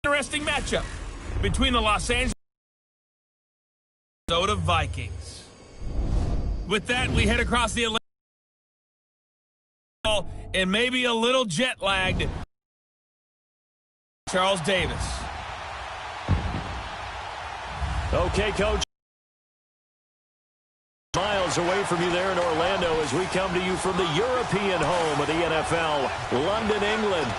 Interesting matchup between the Los Angeles Vikings. With that, we head across the Atlantic and maybe a little jet-lagged Charles Davis. Okay, Coach. Miles away from you there in Orlando as we come to you from the European home of the NFL, London, England.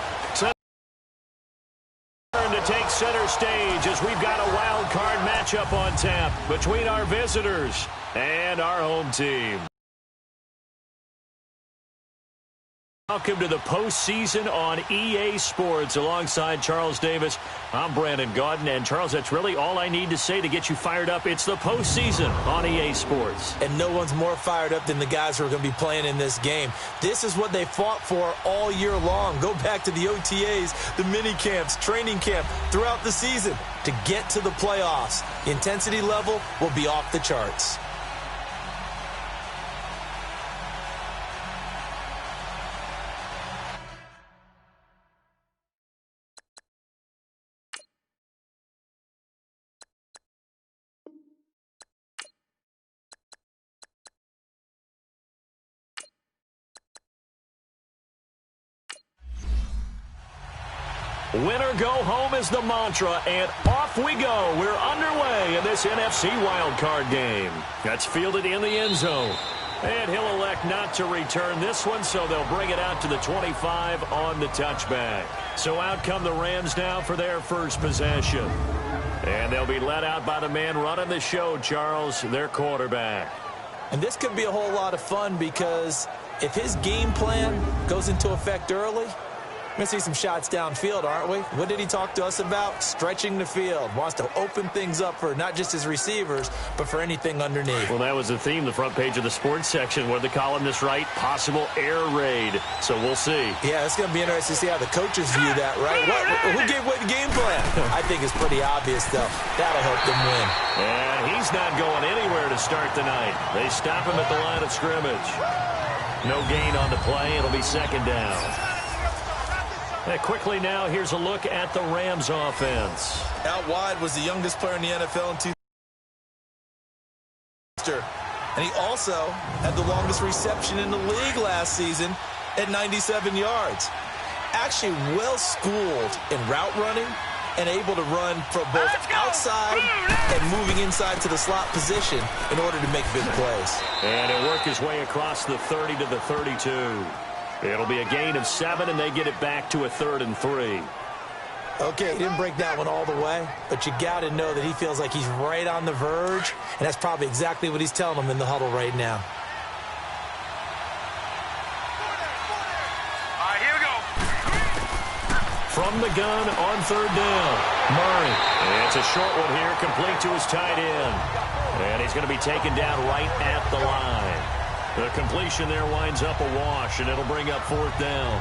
To take center stage as we've got a wild card matchup on tap between our visitors and our home team. Welcome to the postseason on EA Sports alongside Charles Davis. I'm Brandon Gaudin, and Charles, that's really all I need to say to get you fired up. It's the postseason on EA Sports. And no one's more fired up than the guys who are going to be playing in this game. This is what they fought for all year long. Go back to the OTAs, the mini camps, training camp, throughout the season to get to the playoffs. The intensity level will be off the charts. Winner go home is the mantra, and off we go. We're underway in this NFC wildcard game. That's fielded in the end zone. And he'll elect not to return this one, so they'll bring it out to the 25 on the touchback. So out come the Rams now for their first possession. And they'll be led out by the man running the show, Charles, their quarterback. And this could be a whole lot of fun because if his game plan goes into effect early, we're going to see some shots downfield, aren't we? What did he talk to us about? Stretching the field. Wants to open things up for not just his receivers, but for anything underneath. Well, that was the theme, the front page of the sports section, where the columnists write possible air raid. So we'll see. Yeah, it's going to be interesting to see how the coaches view that, right? Who gave away the game plan? I think it's pretty obvious, though. That'll help them win. And he's not going anywhere to start the night. They stop him at the line of scrimmage. No gain on the play. It'll be second down. Quickly now, here's a look at the Rams offense. Out wide was the youngest player in the NFL in 2000. And he also had the longest reception in the league last season at 97 yards. Actually well-schooled in route running and able to run from both outside and moving inside to the slot position in order to make big plays. And he'll work his way across the 30 to the 32. It'll be a gain of 7, and they get it back to a 3rd and 3. Okay, he didn't break that one all the way, but you got to know that he feels like he's right on the verge, and that's probably exactly what he's telling them in the huddle right now. All right, here we go. From the gun on 3rd down, Murray. And it's a short one here, complete to his tight end. And he's going to be taken down right at the line. The completion there winds up a wash, and it'll bring up 4th down.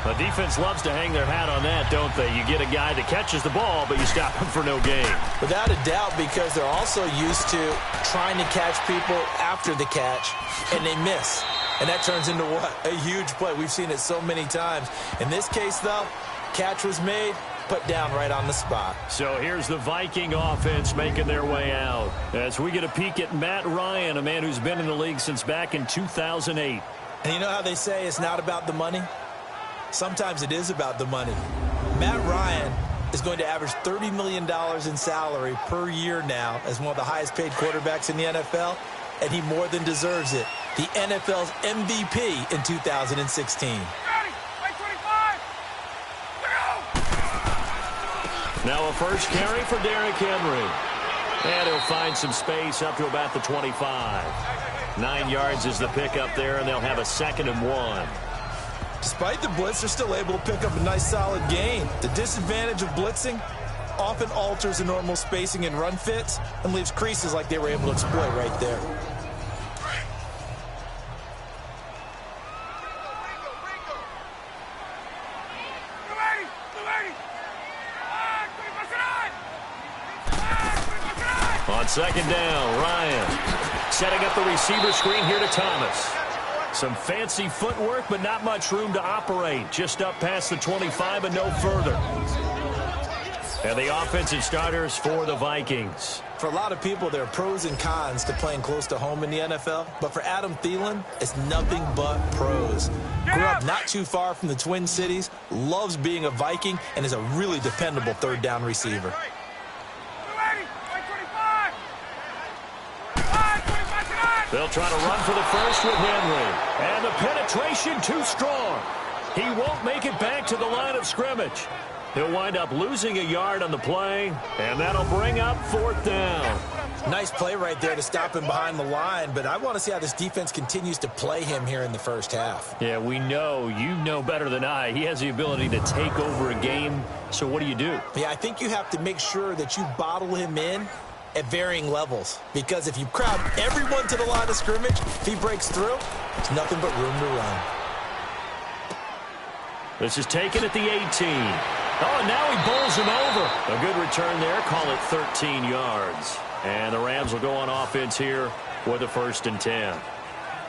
The defense loves to hang their hat on that, don't they? You get a guy that catches the ball, but you stop him for no gain. Without a doubt, because they're also used to trying to catch people after the catch, and they miss. And that turns into what? A huge play. We've seen it so many times. In this case, though, catch was made, put down right on the spot. So here's the Viking offense making their way out as we get a peek at Matt Ryan, a man who's been in the league since back in 2008. And you know how they say it's not about the money? Sometimes it is about the money. Matt Ryan is going to average $30 million in salary per year now as one of the highest paid quarterbacks in the NFL, and he more than deserves it. The NFL's MVP in 2016. Now a first carry for Derrick Henry. And he'll find some space up to about the 25. 9 yards is the pickup there, and they'll have a 2nd and 1. Despite the blitz, they're still able to pick up a nice solid gain. The disadvantage of blitzing often alters the normal spacing and run fits and leaves creases like they were able to exploit right there. On 2nd down, Ryan setting up the receiver screen here to Thomas. Some fancy footwork, but not much room to operate. Just up past the 25 and no further. And the offensive starters for the Vikings. For a lot of people, there are pros and cons to playing close to home in the NFL. But for Adam Thielen, it's nothing but pros. Grew up not too far from the Twin Cities, loves being a Viking, and is a really dependable third down receiver. They'll try to run for the first with Henry. And the penetration too strong. He won't make it back to the line of scrimmage. He'll wind up losing a yard on the play, and that'll bring up 4th down. Nice play right there to stop him behind the line, but I want to see how this defense continues to play him here in the first half. Yeah, we know. You know better than I. He has the ability to take over a game, so what do you do? Yeah, I think you have to make sure that you bottle him in at varying levels, because if you crowd everyone to the line of scrimmage, if he breaks through, it's nothing but room to run. This is taken at the 18. Oh, and now he bowls him over. A good return there. Call it 13 yards. And the Rams will go on offense here with a 1st and 10.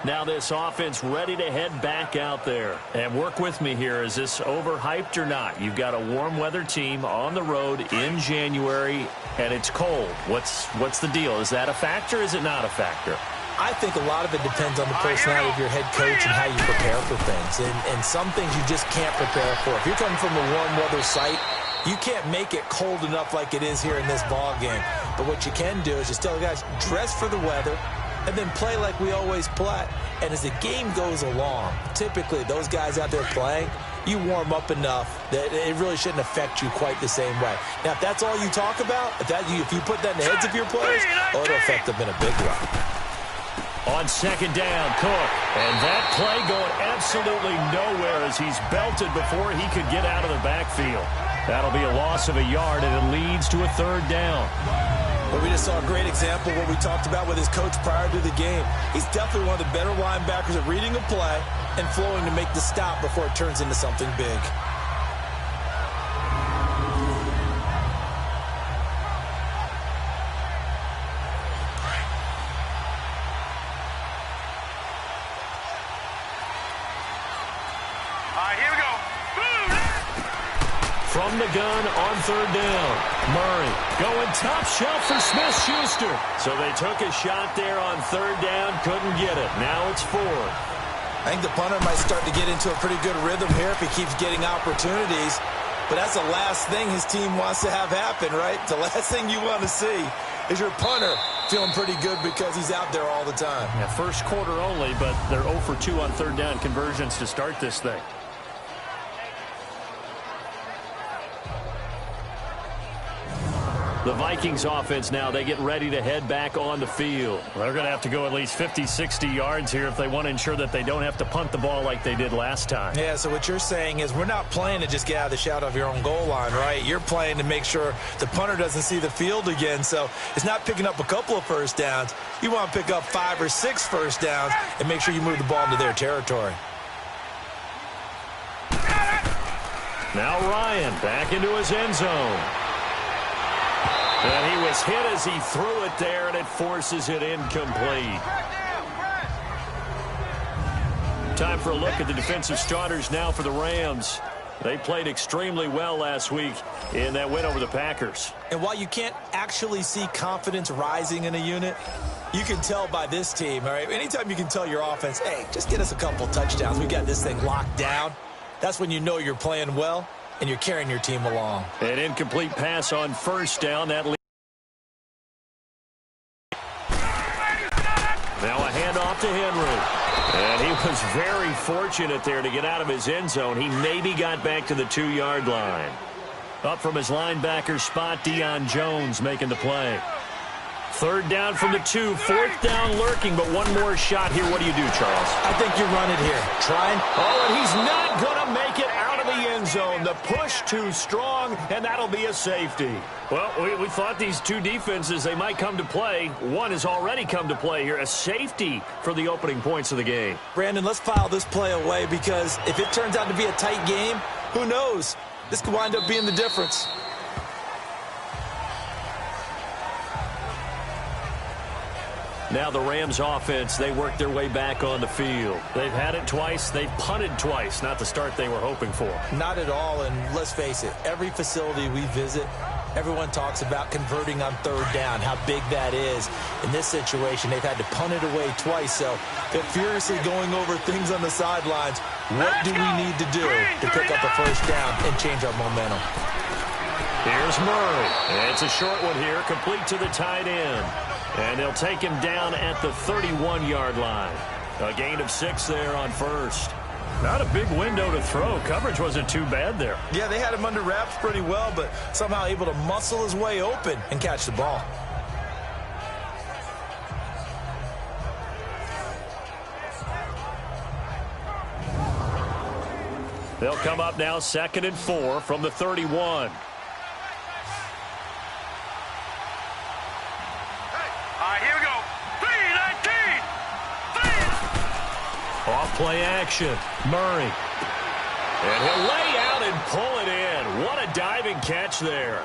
Now this offense ready to head back out there. And work with me here. Is this overhyped or not? You've got a warm weather team on the road in January, and it's cold. What's the deal? Is that a factor or is it not a factor? I think a lot of it depends on the personality of your head coach and how you prepare for things. And some things you just can't prepare for. If you're coming from a warm weather site, you can't make it cold enough like it is here in this ball game. But what you can do is just tell the guys, dress for the weather, and then play like we always play. And as the game goes along, typically those guys out there playing, you warm up enough that it really shouldn't affect you quite the same way. Now, if that's all you talk about, if you put that in the heads of your players, it'll affect them in a big way. On 2nd down, Cook. And that play going absolutely nowhere as he's belted before he could get out of the backfield. That'll be a loss of a yard, and it leads to a 3rd down. Well, we just saw a great example of what we talked about with his coach prior to the game. He's definitely one of the better linebackers at reading a play and flowing to make the stop before it turns into something big. From the gun on 3rd down. Murray going top shelf for Smith-Schuster. So they took a shot there on 3rd down, couldn't get it. Now it's 4th. I think the punter might start to get into a pretty good rhythm here if he keeps getting opportunities. But that's the last thing his team wants to have happen, right? The last thing you want to see is your punter feeling pretty good because he's out there all the time. Yeah, first quarter only, but they're 0 for 2 on 3rd down conversions to start this thing. The Vikings offense now, they get ready to head back on the field. They're going to have to go at least 50, 60 yards here if they want to ensure that they don't have to punt the ball like they did last time. Yeah, so what you're saying is we're not playing to just get out of the shadow of your own goal line, right? You're playing to make sure the punter doesn't see the field again. So it's not picking up a couple of first downs. You want to pick up 5 or 6 first downs and make sure you move the ball into their territory. Now Ryan back into his end zone. And he was hit as he threw it there, and it forces it incomplete. Time for a look at the defensive starters now for the Rams. They played extremely well last week in that win over the Packers. And while you can't actually see confidence rising in a unit, you can tell by this team, all right? Anytime you can tell your offense, hey, just get us a couple touchdowns. We got this thing locked down. That's when you know you're playing well and you're carrying your team along. An incomplete pass on 1st down. That leads. Now a handoff to Henry. And he was very fortunate there to get out of his end zone. He maybe got back to the 2-yard line. Up from his linebacker spot, Deion Jones making the play. 3rd down from the 2, 4th down lurking, but one more shot here. What do you do, Charles? I think you run it here. Try. Oh, and he's not going to make it out of the end zone. The push too strong, and that'll be a safety. Well, we thought these two defenses, they might come to play. One has already come to play here. A safety for the opening points of the game. Brandon, let's file this play away because if it turns out to be a tight game, who knows? This could wind up being the difference. Now the Rams offense, they work their way back on the field. They've had it twice. They've punted twice. Not the start they were hoping for. Not at all, and let's face it, every facility we visit, Everyone talks about converting on third down, how big that is. In this situation, they've had to punt it away twice, so they're furiously going over things on the sidelines. What do we need to do to pick up a first down and change our momentum? Here's Murray. It's a short one here, complete to the tight end. And they'll take him down at the 31-yard line. A gain of 6 there on first. Not a big window to throw. Coverage wasn't too bad there. Yeah, they had him under wraps pretty well, but somehow able to muscle his way open and catch the ball. They'll come up now 2nd and 4 from the 31. Here we go. 3-19. Off play action. Murray. And he'll lay out and pull it in. What a diving catch there.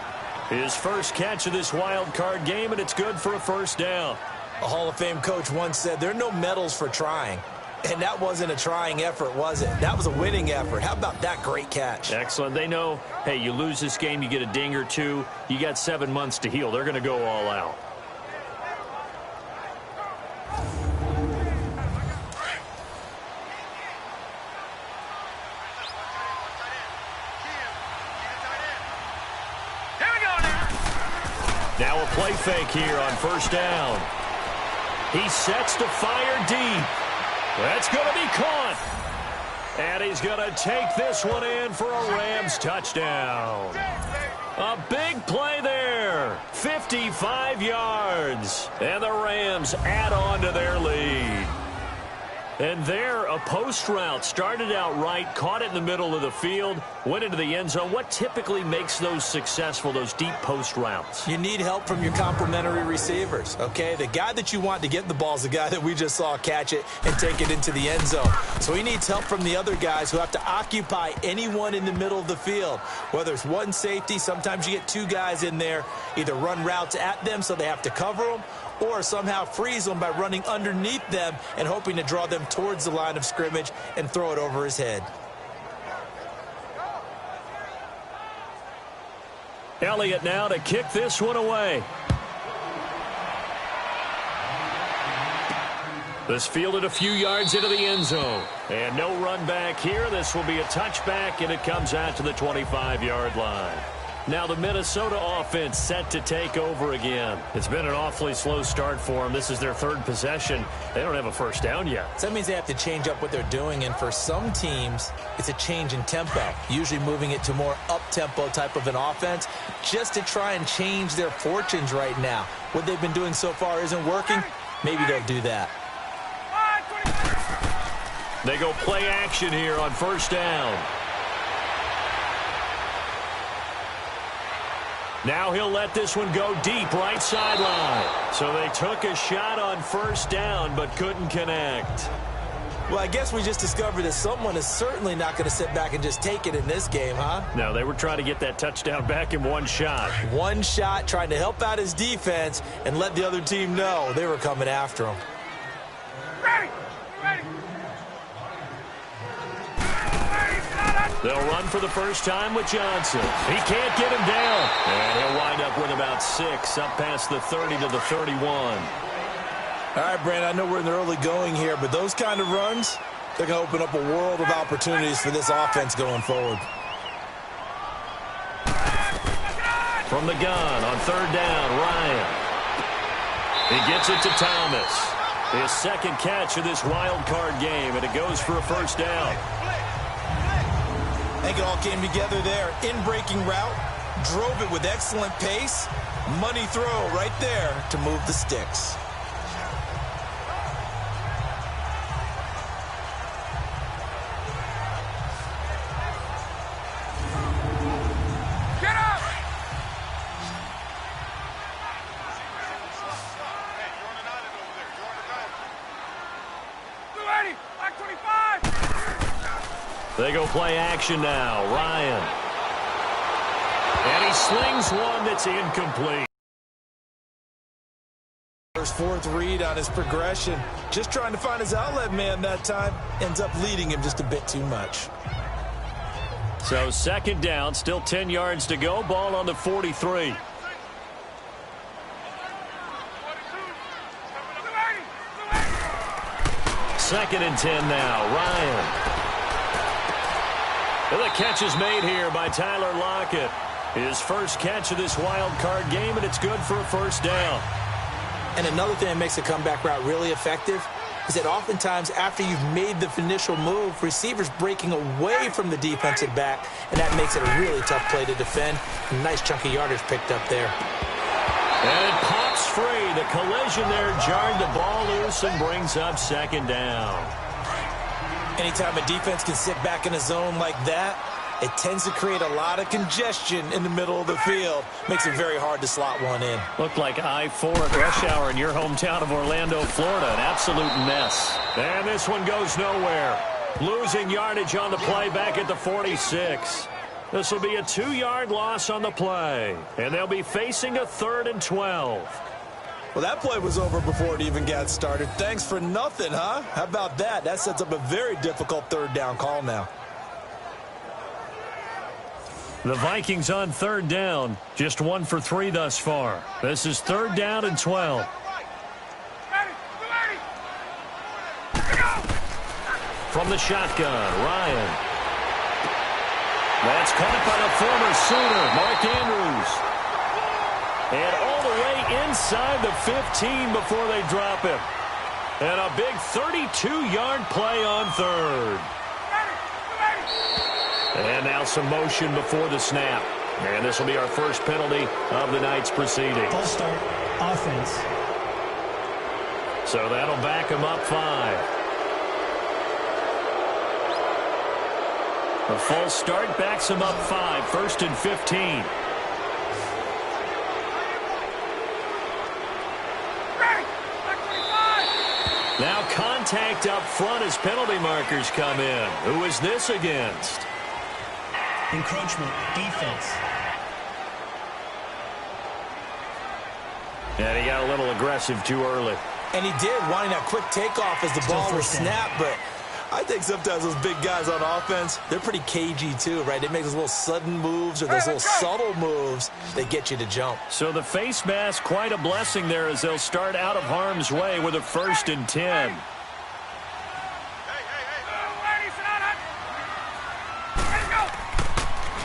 His first catch of this wild card game, and it's good for a first down. A Hall of Fame coach once said, there are no medals for trying. And that wasn't a trying effort, was it? That was a winning effort. How about that great catch? Excellent. They know, hey, you lose this game, you get a ding or two. You got 7 months to heal. They're going to go all out. Now a play fake here on first down. He sets to fire deep. That's going to be caught. And he's going to take this one in for a Rams touchdown. A big play there. 55 yards. And the Rams add on to their lead. And there, a post route started out right, caught it in the middle of the field, went into the end zone. What typically makes those successful, those deep post routes? You need help from your complementary receivers, okay? The guy that you want to get the ball is the guy that we just saw catch it and take it into the end zone. So he needs help from the other guys who have to occupy anyone in the middle of the field. Whether it's one safety, sometimes you get 2 guys in there, either run routes at them so they have to cover them, or somehow freeze them by running underneath them and hoping to draw them towards the line of scrimmage and throw it over his head. Elliott now to kick this one away. This fielded a few yards into the end zone. And no run back here. This will be a touchback, and it comes out to the 25-yard line. Now the Minnesota offense set to take over again. It's been an awfully slow start for them. This is their 3rd possession. They don't have a first down yet. So that means they have to change up what they're doing, and for some teams, it's a change in tempo, usually moving it to more up-tempo type of an offense just to try and change their fortunes right now. What they've been doing so far isn't working. Maybe they'll do that. They go play action here on first down. Now he'll let this one go deep right sideline. So they took a shot on first down but couldn't connect. Well, I guess we just discovered that someone is certainly not going to sit back and just take it in this game, huh? No, they were trying to get that touchdown back in one shot. One shot, trying to help out his defense and let the other team know they were coming after him. Ready! Ready! They'll run for the first time with Johnson. He can't get him down. And he'll wind up with about 6 up past the 30 to the 31. All right, Brandon, I know we're in the early going here, but those kind of runs, they're going to open up a world of opportunities for this offense going forward. From the gun on third down, Ryan. He gets it to Thomas. His 2nd catch of this wild card game, and it goes for a first down. I think it all came together there. In-breaking route, drove it with excellent pace. Money throw right there to move the sticks. Get up! Ready! Back 25! They go play action now. Ryan. And he slings one that's incomplete. First 4th read on his progression. Just trying to find his outlet man that time. Ends up leading him just a bit too much. So second down, still 10 yards to go. Ball on the 43. Second and 10 now. Ryan. And the catch is made here by Tyler Lockett. His first catch of this wild card game, and it's good for a first down. And another thing that makes a comeback route really effective is that oftentimes after you've made the initial move, receivers breaking away from the defensive back, and that makes it a really tough play to defend. A nice chunky yardage picked up there. And it pops free. The collision there jarred the ball loose and brings up second down. Anytime a defense can sit back in a zone like that, it tends to create a lot of congestion in the middle of the field. Makes it very hard to slot one in. Looked like I-4 at rush hour in your hometown of Orlando, Florida. An absolute mess. And this one goes nowhere. Losing yardage on the play back at the 46. This will be a 2-yard loss on the play. And they'll be facing a 3rd and 12. Well, that play was over before it even got started. Thanks for nothing, huh? How about that? That sets up a very difficult 3rd down call now. The Vikings on 3rd down. Just 1 for 3 thus far. This is 3rd down and 12. From the shotgun, Ryan. That's caught by the former Sooner, Mark Andrews. And all the way inside the 15 before they drop him. And a big 32-yard play on 3rd. And now some motion before the snap. And this will be our first penalty of the night's proceedings. Full start, offense. So that'll back him up 5. The full start backs him up 5. 1st and 15. Now contact up front as penalty markers come in. Who is this against? Encroachment, defense. And he got a little aggressive too early. And he did, wanting that quick takeoff as the ball was snapped. But I think sometimes those big guys on offense, they're pretty cagey too, right? They make those little sudden moves or those little subtle moves that get you to jump. So the face mask, quite a blessing there as they'll start out of harm's way with a 1st and 10.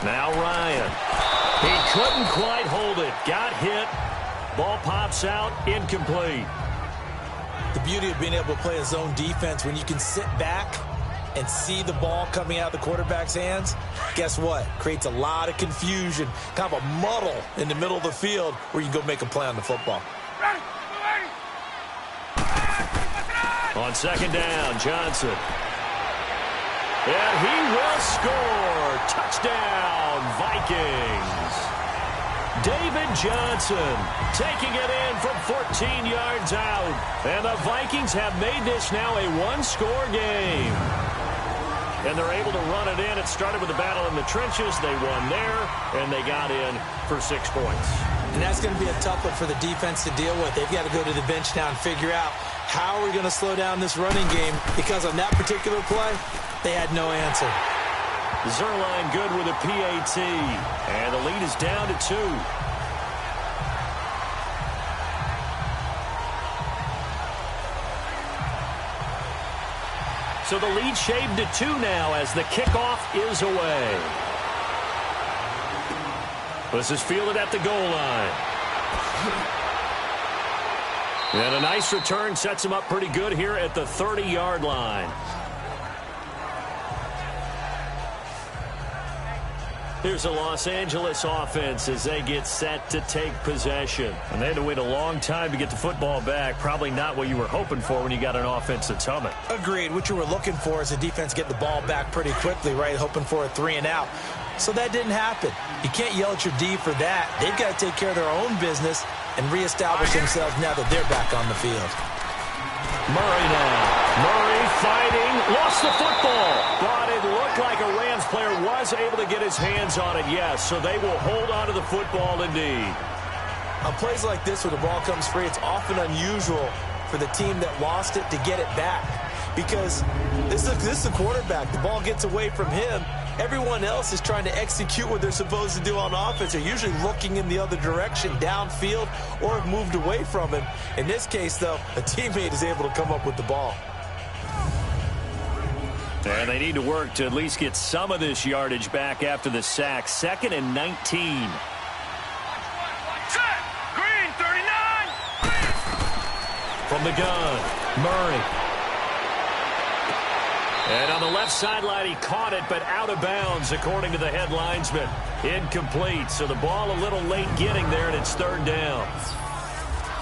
Now Ryan. He couldn't quite hold it. Got hit. Ball pops out. Incomplete. The beauty of being able to play a zone defense when you can sit back and see the ball coming out of the quarterback's hands, guess what? Creates a lot of confusion, kind of a muddle in the middle of the field where you can go make a play on the football. On 2nd down, Johnson. And he will score. Touchdown, Vikings. David Johnson taking it in from 14 yards out. And the Vikings have made this now a 1-score game. And they're able to run it in. It started with a battle in the trenches. They won there, and they got in for 6 points. And that's going to be a tough one for the defense to deal with. They've got to go to the bench now and figure out how are we going to slow down this running game, because on that particular play, they had no answer. Zerline good with a PAT. And the lead is down to 2. So the lead shaved to 2 now as the kickoff is away. This is fielded at the goal line. And a nice return sets him up pretty good here at the 30-yard line. Here's the Los Angeles offense as they get set to take possession. And they had to wait a long time to get the football back. Probably not what you were hoping for when you got an offense that's humming. Agreed. What you were looking for is the defense get the ball back pretty quickly, right? Hoping for a 3 and out. So that didn't happen. You can't yell at your D for that. They've got to take care of their own business and reestablish themselves now that they're back on the field. Murray now. Murray fighting. Lost the football. But it looked like a Rams player was able to get his hands on it, yes. So they will hold on to the football indeed. On plays like this where the ball comes free, it's often unusual for the team that lost it to get it back. Because this is the quarterback. The ball gets away from him, Everyone else is trying to execute what they're supposed to do on offense. They're usually looking in the other direction, downfield, or have moved away from him. In this case, though, a teammate is able to come up with the ball. And they need to work to at least get some of this yardage back after the sack. 2nd and 19. Set! Green, 39! From the gun, Murray. And on the left sideline, he caught it, but out of bounds, according to the head linesman. Incomplete, so the ball a little late getting there, and it's 3rd down.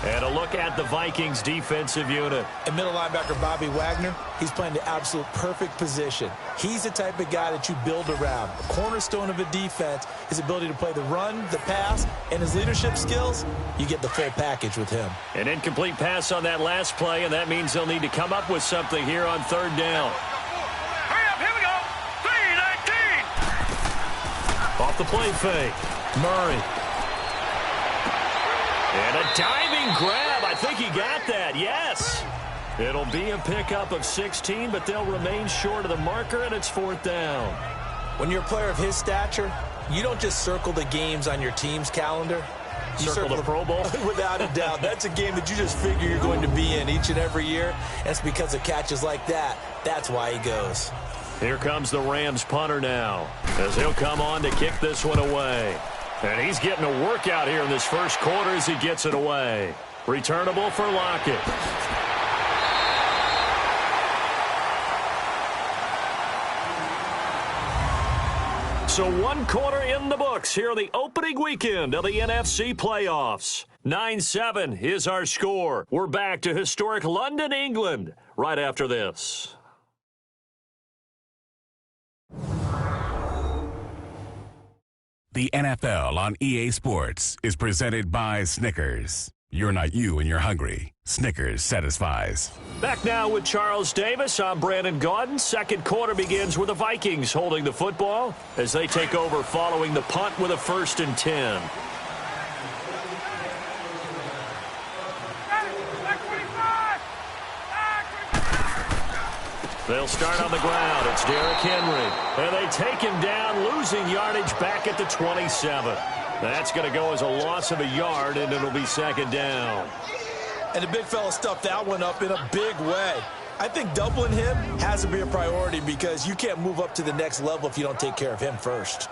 And a look at the Vikings defensive unit. And middle linebacker Bobby Wagner, he's playing the absolute perfect position. He's the type of guy that you build around. A cornerstone of a defense, his ability to play the run, the pass, and his leadership skills, you get the full package with him. An incomplete pass on that last play, and that means they'll need to come up with something here on 3rd down. Hurry up, here we go! 3-19! Off the play fake, Murray. And a diving grab. I think he got that. Yes. It'll be a pickup of 16, but they'll remain short of the marker, and it's 4th down. When you're a player of his stature, you don't just circle the games on your team's calendar. You circle the Pro Bowl? Without a doubt. That's a game that you just figure you're going to be in each and every year. And it's because of catches like that. That's why he goes. Here comes the Rams punter now, as he'll come on to kick this one away. And he's getting a workout here in this first quarter as he gets it away. Returnable for Lockett. So 1 quarter in the books here the opening weekend of the NFC playoffs. 9-7 is our score. We're back to historic London, England, right after this. The NFL on EA Sports is presented by Snickers. You're not you when you're hungry. Snickers satisfies. Back now with Charles Davis. I'm Brandon Gaudin. Second quarter begins with the Vikings holding the football as they take over following the punt with a 1st and 10. They'll start on the ground. It's Derrick Henry. And they take him down, losing yardage back at the 27. That's going to go as a loss of a yard, and it'll be 2nd down. And the big fella stuffed that one up in a big way. I think doubling him has to be a priority because you can't move up to the next level if you don't take care of him first.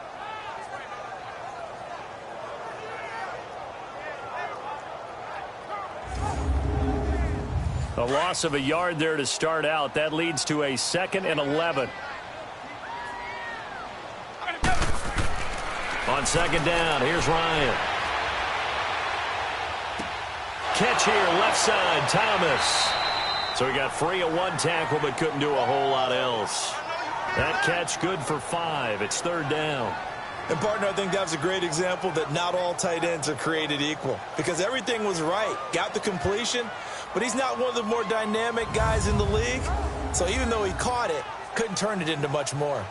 A loss of a yard there to start out. That leads to a 2nd and 11. On 2nd down, here's Ryan. Catch here, left side, Thomas. So he got free of 1 tackle, but couldn't do a whole lot else. That catch good for 5. It's 3rd down. And, partner, I think that was a great example that not all tight ends are created equal because everything was right. Got the completion, but he's not one of the more dynamic guys in the league. So even though he caught it, couldn't turn it into much more.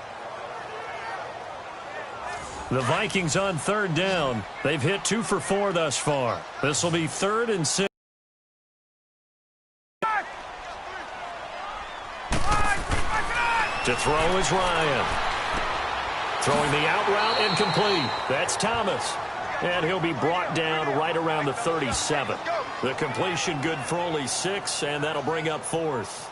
The Vikings on 3rd down. They've hit 2 for 4 thus far. This will be 3rd and 6. To throw is Ryan. Throwing the out route incomplete. That's Thomas. And he'll be brought down right around the 37. The completion good for only 6, and that'll bring up 4th.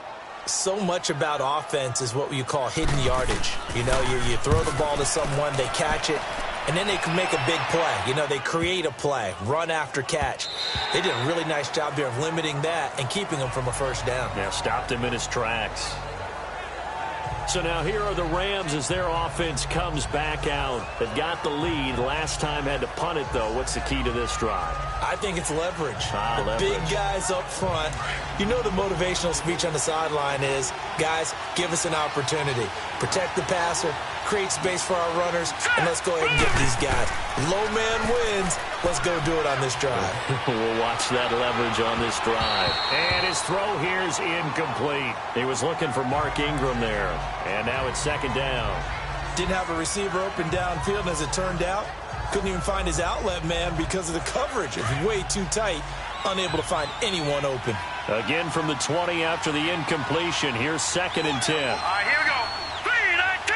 So much about offense is what you call hidden yardage. You know, you throw the ball to someone, they catch it, and then they can make a big play. You know, they create a play, run after catch. They did a really nice job here of limiting that and keeping him from a 1st down. Yeah, stopped him in his tracks. So now here are the Rams as their offense comes back out. They've got the lead. Last time had to punt it, though. What's the key to this drive? I think it's leverage. Leverage. Big guys up front. You know the motivational speech on the sideline is, guys, give us an opportunity. Protect the passer, create space for our runners, and let's go ahead and get these guys. Low man wins. Let's go do it on this drive. We'll watch that leverage on this drive. And his throw here is incomplete. He was looking for Mark Ingram there. And now it's 2nd down. Didn't have a receiver open downfield, and as it turned out, couldn't even find his outlet man because of the coverage. It was way too tight, unable to find anyone open. Again from the 20 after the incompletion. Here's 2nd and 10. All right, here we go. 3-19.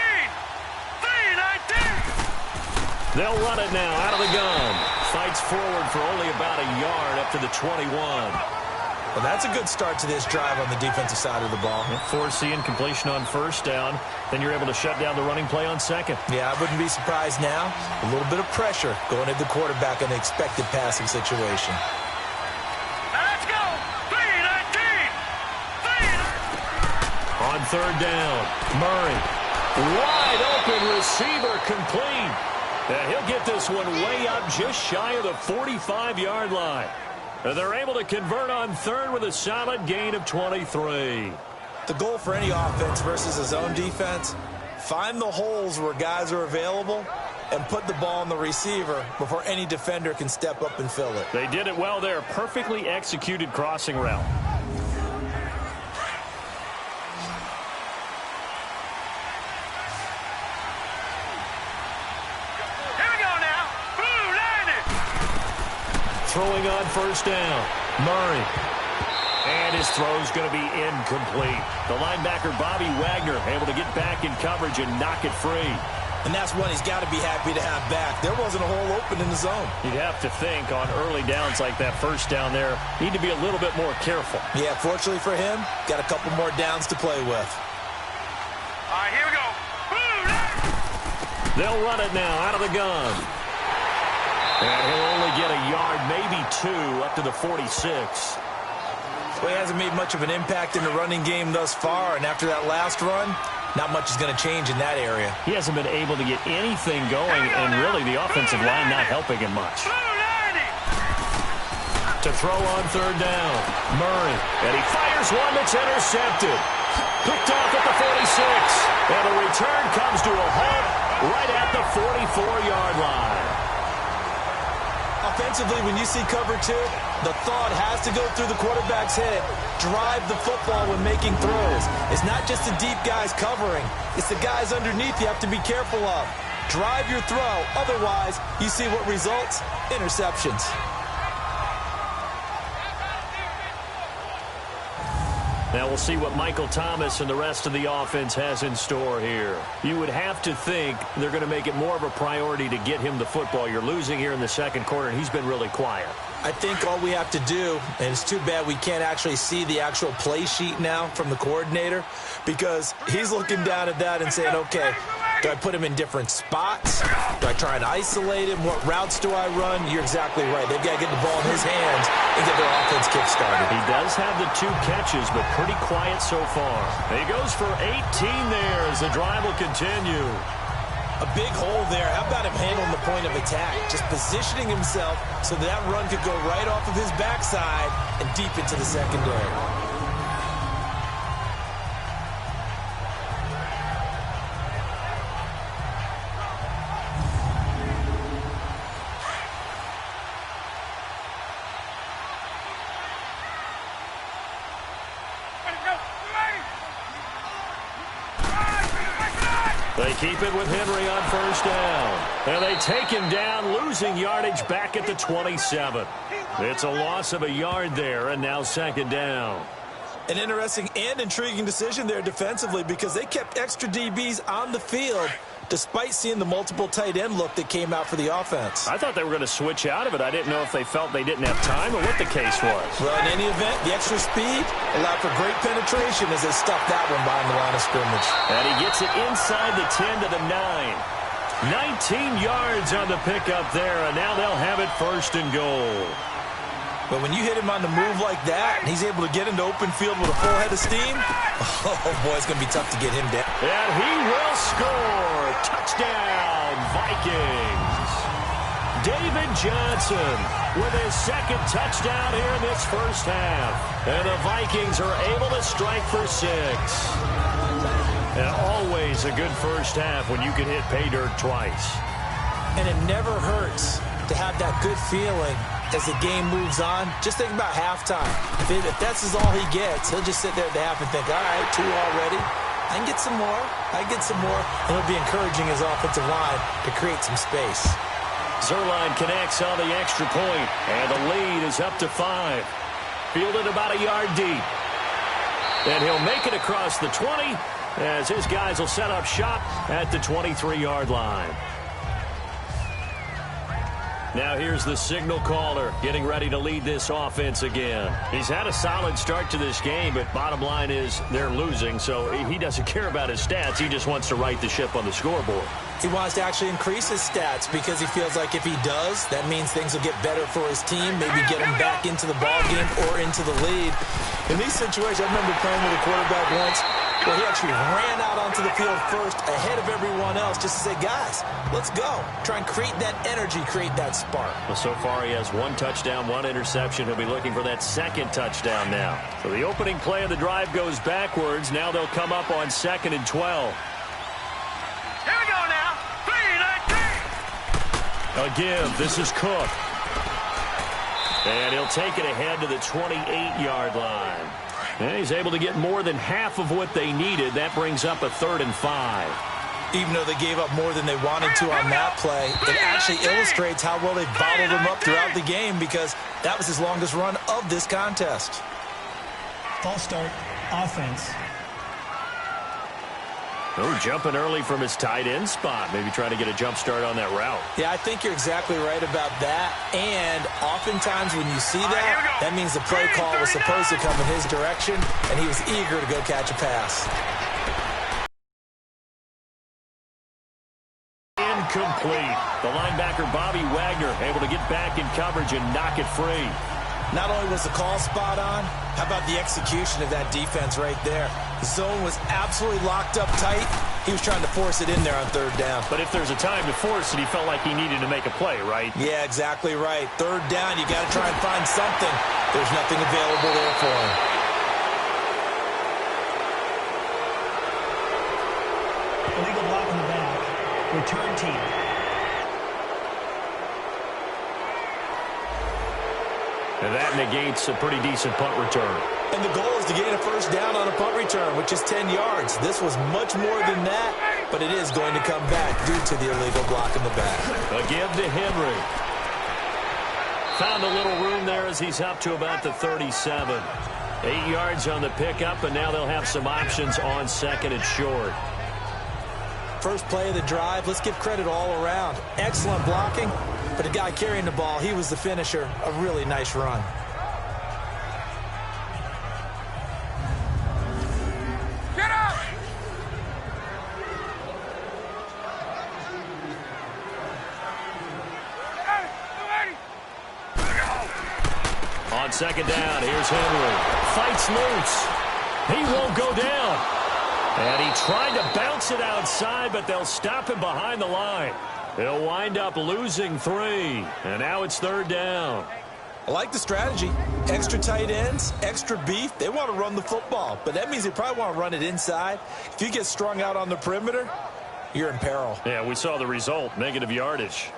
They'll run it now out of the gun. Fights forward for only about a yard up to the 21. Well, that's a good start to this drive on the defensive side of the ball. Forcing completion on first down. Then you're able to shut down the running play on second. Yeah, I wouldn't be surprised now. A little bit of pressure going at the quarterback in the expected passing situation. Let's go. 3-19. On third down, Murray. Wide open receiver complete. He'll get this one way up just shy of the 45-yard line. They're able to convert on third with a solid gain of 23. The goal for any offense versus a zone defense, find the holes where guys are available and put the ball on the receiver before any defender can step up and fill it. They did it well there. Perfectly executed crossing route. Throwing on first down, Murray. And his throw's going to be incomplete. The linebacker, Bobby Wagner, able to get back in coverage and knock it free. And that's one he's got to be happy to have back. There wasn't a hole open in the zone. You'd have to think on early downs like that first down there, need to be a little bit more careful. Yeah, fortunately for him, got a couple more downs to play with. All right, here we go. They'll run it now out of the gun. And he'll only get a yard, maybe two, up to the 46. Well, he hasn't made much of an impact in the running game thus far, and after that last run, not much is going to change in that area. He hasn't been able to get anything going, and really the offensive line not helping him much. To throw on third down, Murray. And he fires one that's intercepted. Picked off at the 46. And the return comes to a halt right at the 44-yard line. Offensively, when you see cover two, the thought has to go through the quarterback's head. Drive the football when making throws. It's not just the deep guys covering. It's the guys underneath you have to be careful of. Drive your throw. Otherwise, you see what results? Interceptions. Now we'll see what Michael Thomas and the rest of the offense has in store here. You would have to think they're going to make it more of a priority to get him the football. You're losing here in the second quarter, and he's been really quiet. I think all we have to do, and it's too bad we can't actually see the actual play sheet now from the coordinator, because he's looking down at that and saying, okay, do I put him in different spots? Do I try and isolate him? What routes do I run? You're exactly right. They've got to get the ball in his hands and get their offense kick-started. He does have the 2 catches, but pretty quiet so far. He goes for 18 there as the drive will continue. A big hole there. How about him handling the point of attack? Just positioning himself so that run could go right off of his backside and deep into the secondary. They keep it with Henry on first down. And they take him down, losing yardage back at the 27. It's a loss of a yard there, and now second down. An interesting and intriguing decision there defensively, because they kept extra DBs on the field despite seeing the multiple tight end look that came out for the offense. I thought they were going to switch out of it. I didn't know if they felt they didn't have time or what the case was. Well, in any event, the extra speed allowed for great penetration as they stuffed that one behind the line of scrimmage. And he gets it inside the 10 to the 9. 19 yards on the pickup there, and now they'll have it first and goal. But when you hit him on the move like that, and he's able to get into open field with a full head of steam, oh, boy, it's going to be tough to get him down. And he will score. Touchdown, Vikings. David Johnson with his second touchdown here in this first half. And the Vikings are able to strike for 6. And always a good first half when you can hit pay dirt twice. And it never hurts to have that good feeling as the game moves on. Just think about halftime. If that's all he gets, he'll just sit there at the half and think, all right, 2 already. I can get some more. I can get some more. And he'll be encouraging his offensive line to create some space. Zerline connects on the extra point, and the lead is up to 5. Fielded about a yard deep. And he'll make it across the 20 as his guys will set up shop at the 23-yard line. Now here's the signal caller getting ready to lead this offense again. He's had a solid start to this game, but bottom line is they're losing, so he doesn't care about his stats. He just wants to right the ship on the scoreboard. He wants to actually increase his stats because he feels like if he does, that means things will get better for his team, maybe get him back into the ball game or into the lead. In these situations, I remember playing with a quarterback once where he actually ran out onto the field first ahead of everyone else just to say, guys, let's go. Try and create that energy, create that spark. Well, so far he has 1 touchdown, 1 interception. He'll be looking for that 2nd touchdown now. So the opening play of the drive goes backwards. Now they'll come up on 2nd and 12. Here we go now. 3-19. A give. This is Cook. And he'll take it ahead to the 28-yard line. And he's able to get more than half of what they needed. That brings up a 3rd and 5. Even though they gave up more than they wanted to on that play, it actually illustrates how well they bottled them up throughout the game because that was his longest run of this contest. False start, offense. Oh, jumping early from his tight end spot. Maybe trying to get a jump start on that route. Yeah, I think you're exactly right about that. And oftentimes when you see that, that means the play call was supposed to come in his direction, and he was eager to go catch a pass. Incomplete. The linebacker, Bobby Wagner, able to get back in coverage and knock it free. Not only was the call spot on, how about the execution of that defense right there? The zone was absolutely locked up tight. He was trying to force it in there on 3rd down. But if there's a time to force it, he felt like he needed to make a play, right? Yeah, exactly right. 3rd down, you got to try and find something. There's nothing available there for him. Illegal block in the back. Return team. And that negates a pretty decent punt return. And the goal is to gain a 1st down on a punt return, which is 10 yards. This was much more than that, but it is going to come back due to the illegal block in the back. A give to Henry. Found a little room there as he's up to about the 37. 8 yards on the pickup, and now they'll have some options on 2nd and short. First play of the drive, let's give credit all around. Excellent blocking, but the guy carrying the ball, he was the finisher. A really nice run. Get up. On 2nd down, here's Henry. Fights loose. He won't go down. And he tried to bounce it outside, but they'll stop him behind the line. He'll wind up losing 3. And now it's 3rd down. I like the strategy. Extra tight ends, extra beef. They want to run the football, but that means they probably want to run it inside. If you get strung out on the perimeter, you're in peril. Yeah, we saw the result, negative yardage.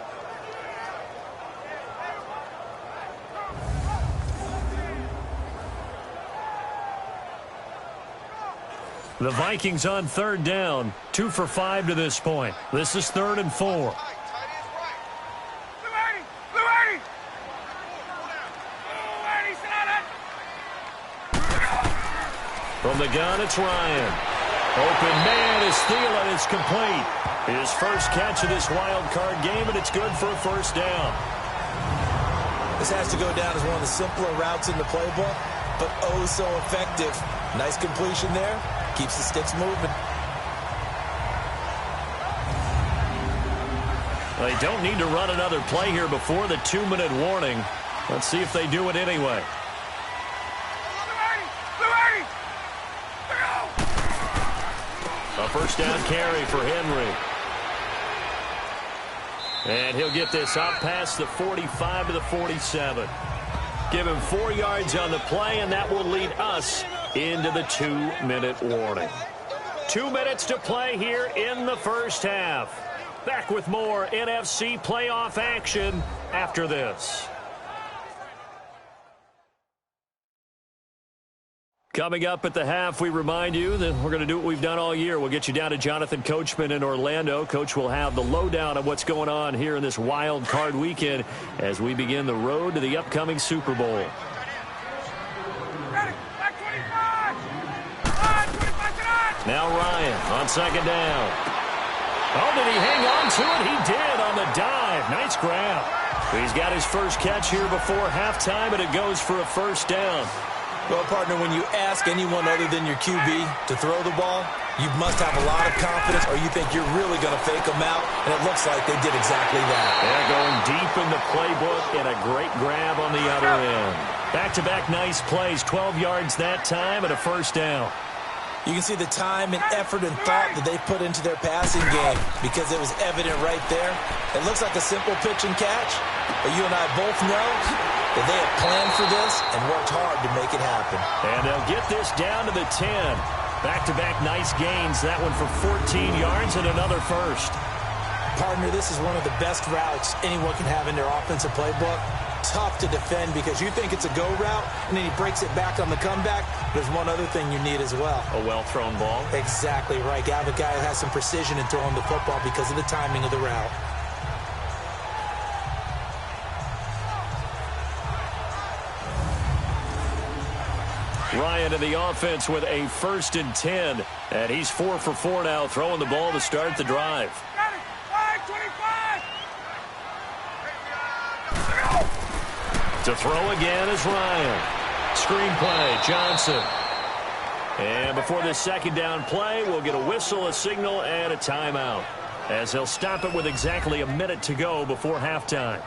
The Vikings on 3rd down, 2 for 5 to this point. This is 3rd and 4. From the gun, it's Ryan. Open man is Thielen. It's complete. His first catch of this wild card game, and it's good for a 1st down. This has to go down as one of the simpler routes in the playbook, but oh so effective. Nice completion there. Keeps the sticks moving. They don't need to run another play here before the 2-minute warning. Let's see if they do it anyway. A 1st down carry for Henry. And he'll get this up past the 45 to the 47. Give him 4 yards on the play, and that will lead us into the 2-minute warning. 2 minutes to play here in the 1st half. Back with more NFC playoff action after this. Coming up at the half, we remind you that we're going to do what we've done all year. We'll get you down to Jonathan Coachman in Orlando. Coach will have the lowdown of what's going on here in this wild card weekend as we begin the road to the upcoming Super Bowl. Now Ryan on 2nd down. Oh, did he hang on to it? He did on the dive. Nice grab. He's got his first catch here before halftime, and it goes for a first down. Well, partner, when you ask anyone other than your QB to throw the ball, you must have a lot of confidence or you think you're really going to fake them out, and it looks like they did exactly that. They're going deep in the playbook and a great grab on the other end. Back-to-back nice plays, 12 yards that time and a first down. You can see the time and effort and thought that they put into their passing game because it was evident right there. It looks like a simple pitch and catch, but you and I both know that they have planned for this and worked hard to make it happen. And they'll get this down to the 10. Back-to-back nice gains. That one for 14 yards and another first. Partner, this is one of the best routes anyone can have in their offensive playbook. Tough to defend because you think it's a go route, and then he breaks it back on the comeback. There's one other thing you need as well. A well-thrown ball. Exactly right. You have a guy who has some precision in throwing the football because of the timing of the route. Ryan in the offense with a 1st and 10. And he's 4 for 4 now, throwing the ball to start the drive. To throw again is Ryan. Screenplay, Johnson. And before this second down play, we'll get a whistle, a signal, and a timeout, as he'll stop it with exactly a minute to go before halftime.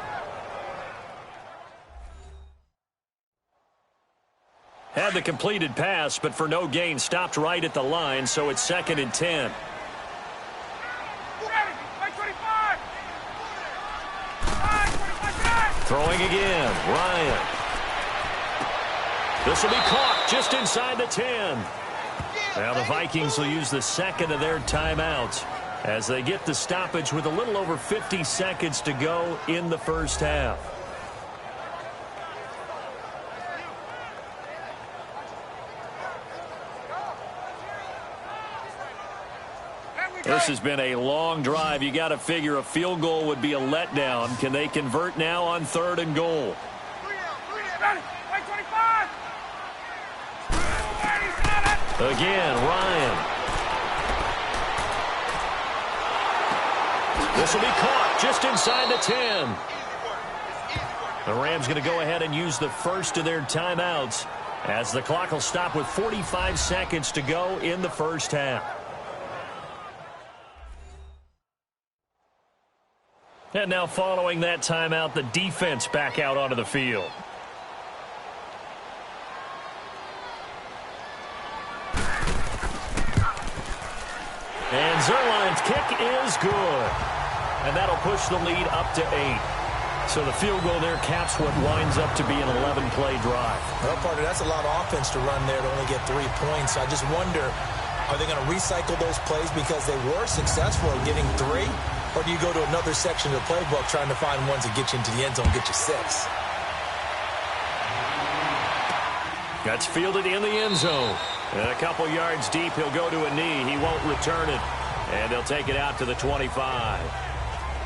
Had the completed pass, but for no gain, stopped right at the line, so it's 2nd and 10. Throwing again, Ryan. This will be caught just inside the 10. Now the Vikings will use the second of their timeouts as they get the stoppage with a little over 50 seconds to go in the first half. This has been a long drive. You got to figure a field goal would be a letdown. Can they convert now on 3rd and goal? Again, Ryan. This will be caught just inside the 10. The Rams going to go ahead and use the first of their timeouts as the clock will stop with 45 seconds to go in the first half. And now following that timeout, the defense back out onto the field. And Zerline's kick is good. And that'll push the lead up to 8. So the field goal there caps what winds up to be an 11-play drive. Well, partner, that's a lot of offense to run there to only get 3 points. I just wonder, are they going to recycle those plays because they were successful in getting 3? Or do you go to another section of the playbook trying to find ones that get you into the end zone, get you 6? That's fielded in the end zone. And a couple yards deep, he'll go to a knee. He won't return it. And they'll take it out to the 25.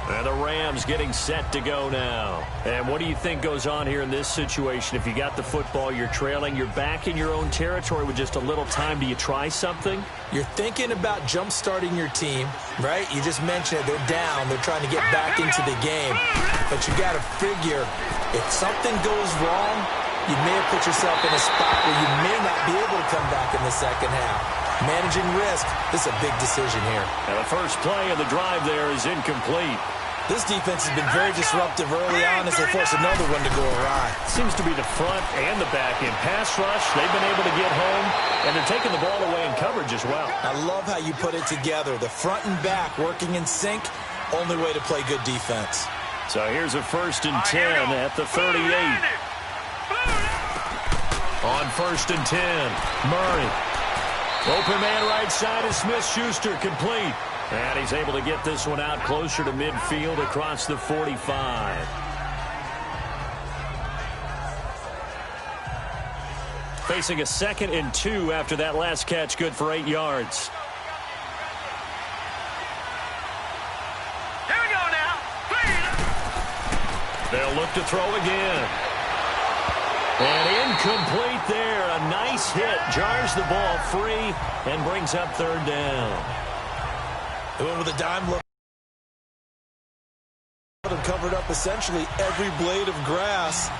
And the Rams getting set to go now. And what do you think goes on here in this situation? If you got the football, you're trailing, you're back in your own territory with just a little time. Do you try something? You're thinking about jump-starting your team, right? You just mentioned it. They're down. They're trying to get back into the game. But you got to figure, if something goes wrong, you may have put yourself in a spot where you may not be able to come back in the second half. Managing risk, this is a big decision here. And the first play of the drive there is incomplete. This defense has been very disruptive early on as they force another one to go awry. Seems to be the front and the back in pass rush. They've been able to get home, and they're taking the ball away in coverage as well. I love how you put it together. The front and back working in sync, only way to play good defense. So here's a 1st and 10 at the 38. On 1st and 10, Murray. Open man right side is Smith-Schuster, complete. And he's able to get this one out closer to midfield across the 45. Facing a 2nd and 2 after that last catch, good for 8 yards. Here we go now. They'll look to throw again. And incomplete there. A nice hit. Jars the ball free and brings up 3rd down. With a dime look. covered up essentially every blade of grass.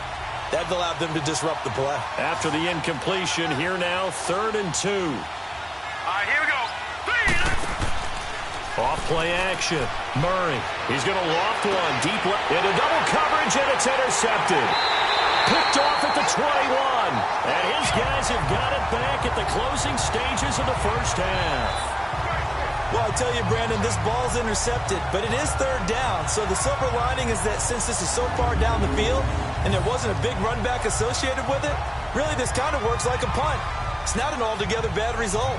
That allowed them to disrupt the play. After the incompletion, here now, 3rd and 2. All right, here we go. Off-play action. Murray, he's going to loft one deep left into double coverage, and it's intercepted. Picked off at the 21. And his guys have got it back at the closing stages of the first half. Well, I tell you, Brandon, this ball's intercepted, but it is 3rd down. So the silver lining is that since this is so far down the field and there wasn't a big run back associated with it, really this kind of works like a punt. It's not an altogether bad result.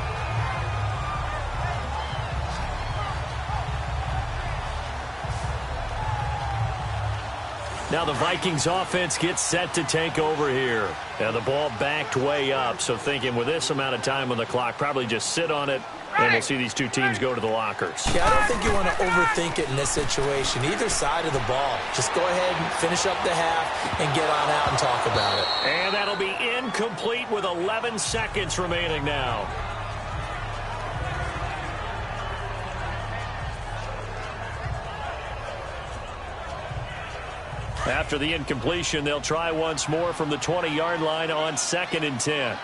Now the Vikings offense gets set to take over here. Now the ball backed way up, so thinking with this amount of time on the clock, probably just sit on it, and we'll see these two teams go to the lockers. Yeah, I don't think you want to overthink it in this situation. Either side of the ball. Just go ahead and finish up the half and get on out and talk about it. And that'll be incomplete with 11 seconds remaining now. After the incompletion, they'll try once more from the 20-yard line on 2nd and 10.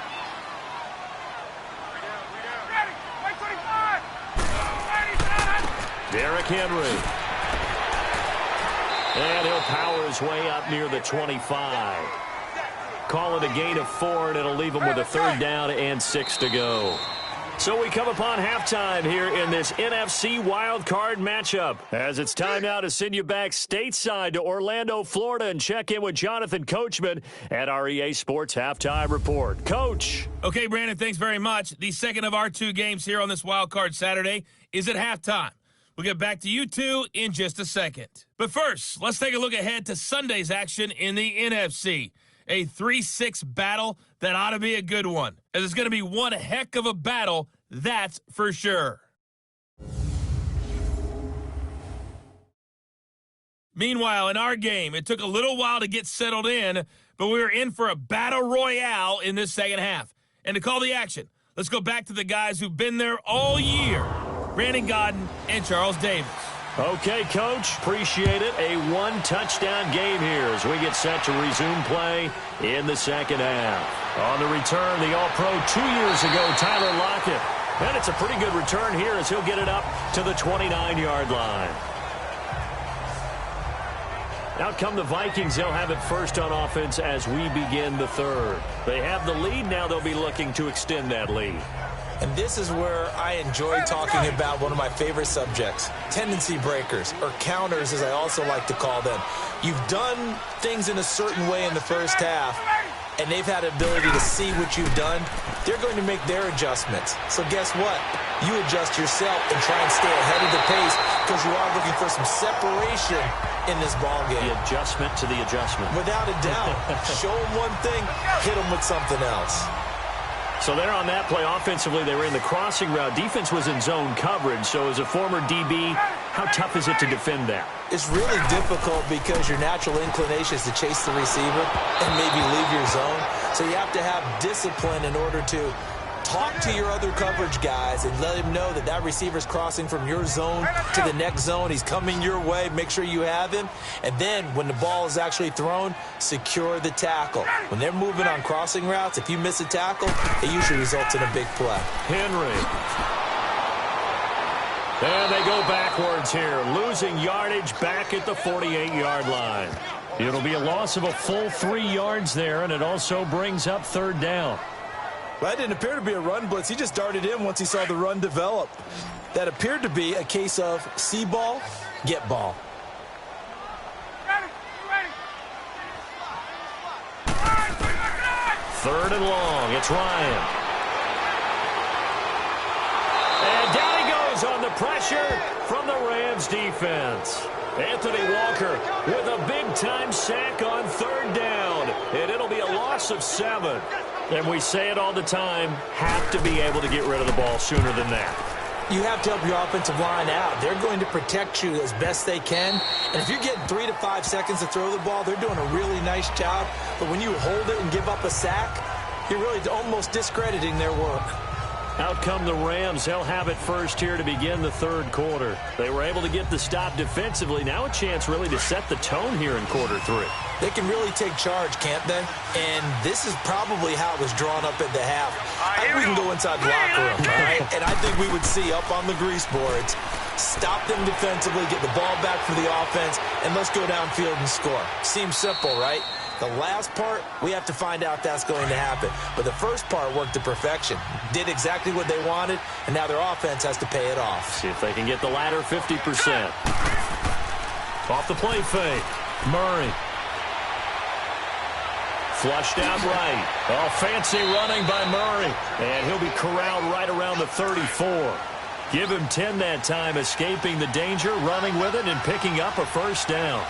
Derrick Henry. And he'll power his way up near the 25. Call it a gain of 4, and it'll leave him with a 3rd down and 6 to go. So we come upon halftime here in this NFC wildcard matchup. As it's time now to send you back stateside to Orlando, Florida, and check in with Jonathan Coachman at our EA Sports Halftime Report. Coach. Okay, Brandon, thanks very much. The second of our 2 games here on this wildcard Saturday is at halftime. We'll get back to you two in just a second. But first, let's take a look ahead to Sunday's action in the NFC. A 3-6 battle that ought to be a good one, as it's going to be one heck of a battle, that's for sure. Meanwhile, in our game, it took a little while to get settled in, but we were in for a battle royale in this second half. And to call the action, let's go back to the guys who've been there all year, Brandon Godden and Charles Davis. Okay, Coach, appreciate it. A 1-touchdown game here as we get set to resume play in the second half. On the return, the All-Pro 2 years ago, Tyler Lockett. And it's a pretty good return here as he'll get it up to the 29-yard line. Out come the Vikings. They'll have it first on offense as we begin the third. They have the lead. Now they'll be looking to extend that lead. And this is where I enjoy talking about one of my favorite subjects, tendency breakers, or counters as I also like to call them. You've done things in a certain way in the first half, and they've had the ability to see what you've done. They're going to make their adjustments. So guess what? You adjust yourself and try and stay ahead of the pace because you are looking for some separation in this ballgame. The adjustment to the adjustment. Without a doubt. Show them one thing, hit them with something else. So there on that play, offensively, they were in the crossing route. Defense was in zone coverage. So as a former DB, how tough is it to defend that? It's really difficult because your natural inclination is to chase the receiver and maybe leave your zone. So you have to have discipline in order to talk to your other coverage guys and let him know that that receiver's crossing from your zone to the next zone. He's coming your way. Make sure you have him. And then when the ball is actually thrown, secure the tackle. When they're moving on crossing routes, if you miss a tackle, it usually results in a big play. Henry. And they go backwards here, losing yardage back at the 48-yard line. It'll be a loss of a full 3 yards there, and it also brings up 3rd down. Well, that didn't appear to be a run blitz. He just darted in once he saw the run develop. That appeared to be a case of see ball, get ball. Third and long. It's Ryan. And down he goes on the pressure from the Rams defense. Anthony Walker with a big-time sack on 3rd down. And it'll be a loss of 7. And we say it all the time, have to be able to get rid of the ball sooner than that. You have to help your offensive line out. They're going to protect you as best they can. And if you're getting 3 to 5 seconds to throw the ball, they're doing a really nice job. But when you hold it and give up a sack, you're really almost discrediting their work. Out come the Rams. They'll have it first here to begin the third quarter. They were able to get the stop defensively. Now a chance really to set the tone here in quarter three. They can really take charge, can't they? And this is probably how it was drawn up at the half. I think we can go inside the locker room, all right? And I think we would see up on the grease boards, stop them defensively, get the ball back for the offense, and let's go downfield and score. Seems simple, right? The last part, we have to find out that's going to happen. But the first part worked to perfection. Did exactly what they wanted, and now their offense has to pay it off. See if they can get the latter 50%. Off the play fake. Murray. Flushed out right. Oh, fancy running by Murray. And he'll be corralled right around the 34. Give him 10 that time, escaping the danger, running with it, and picking up a first down.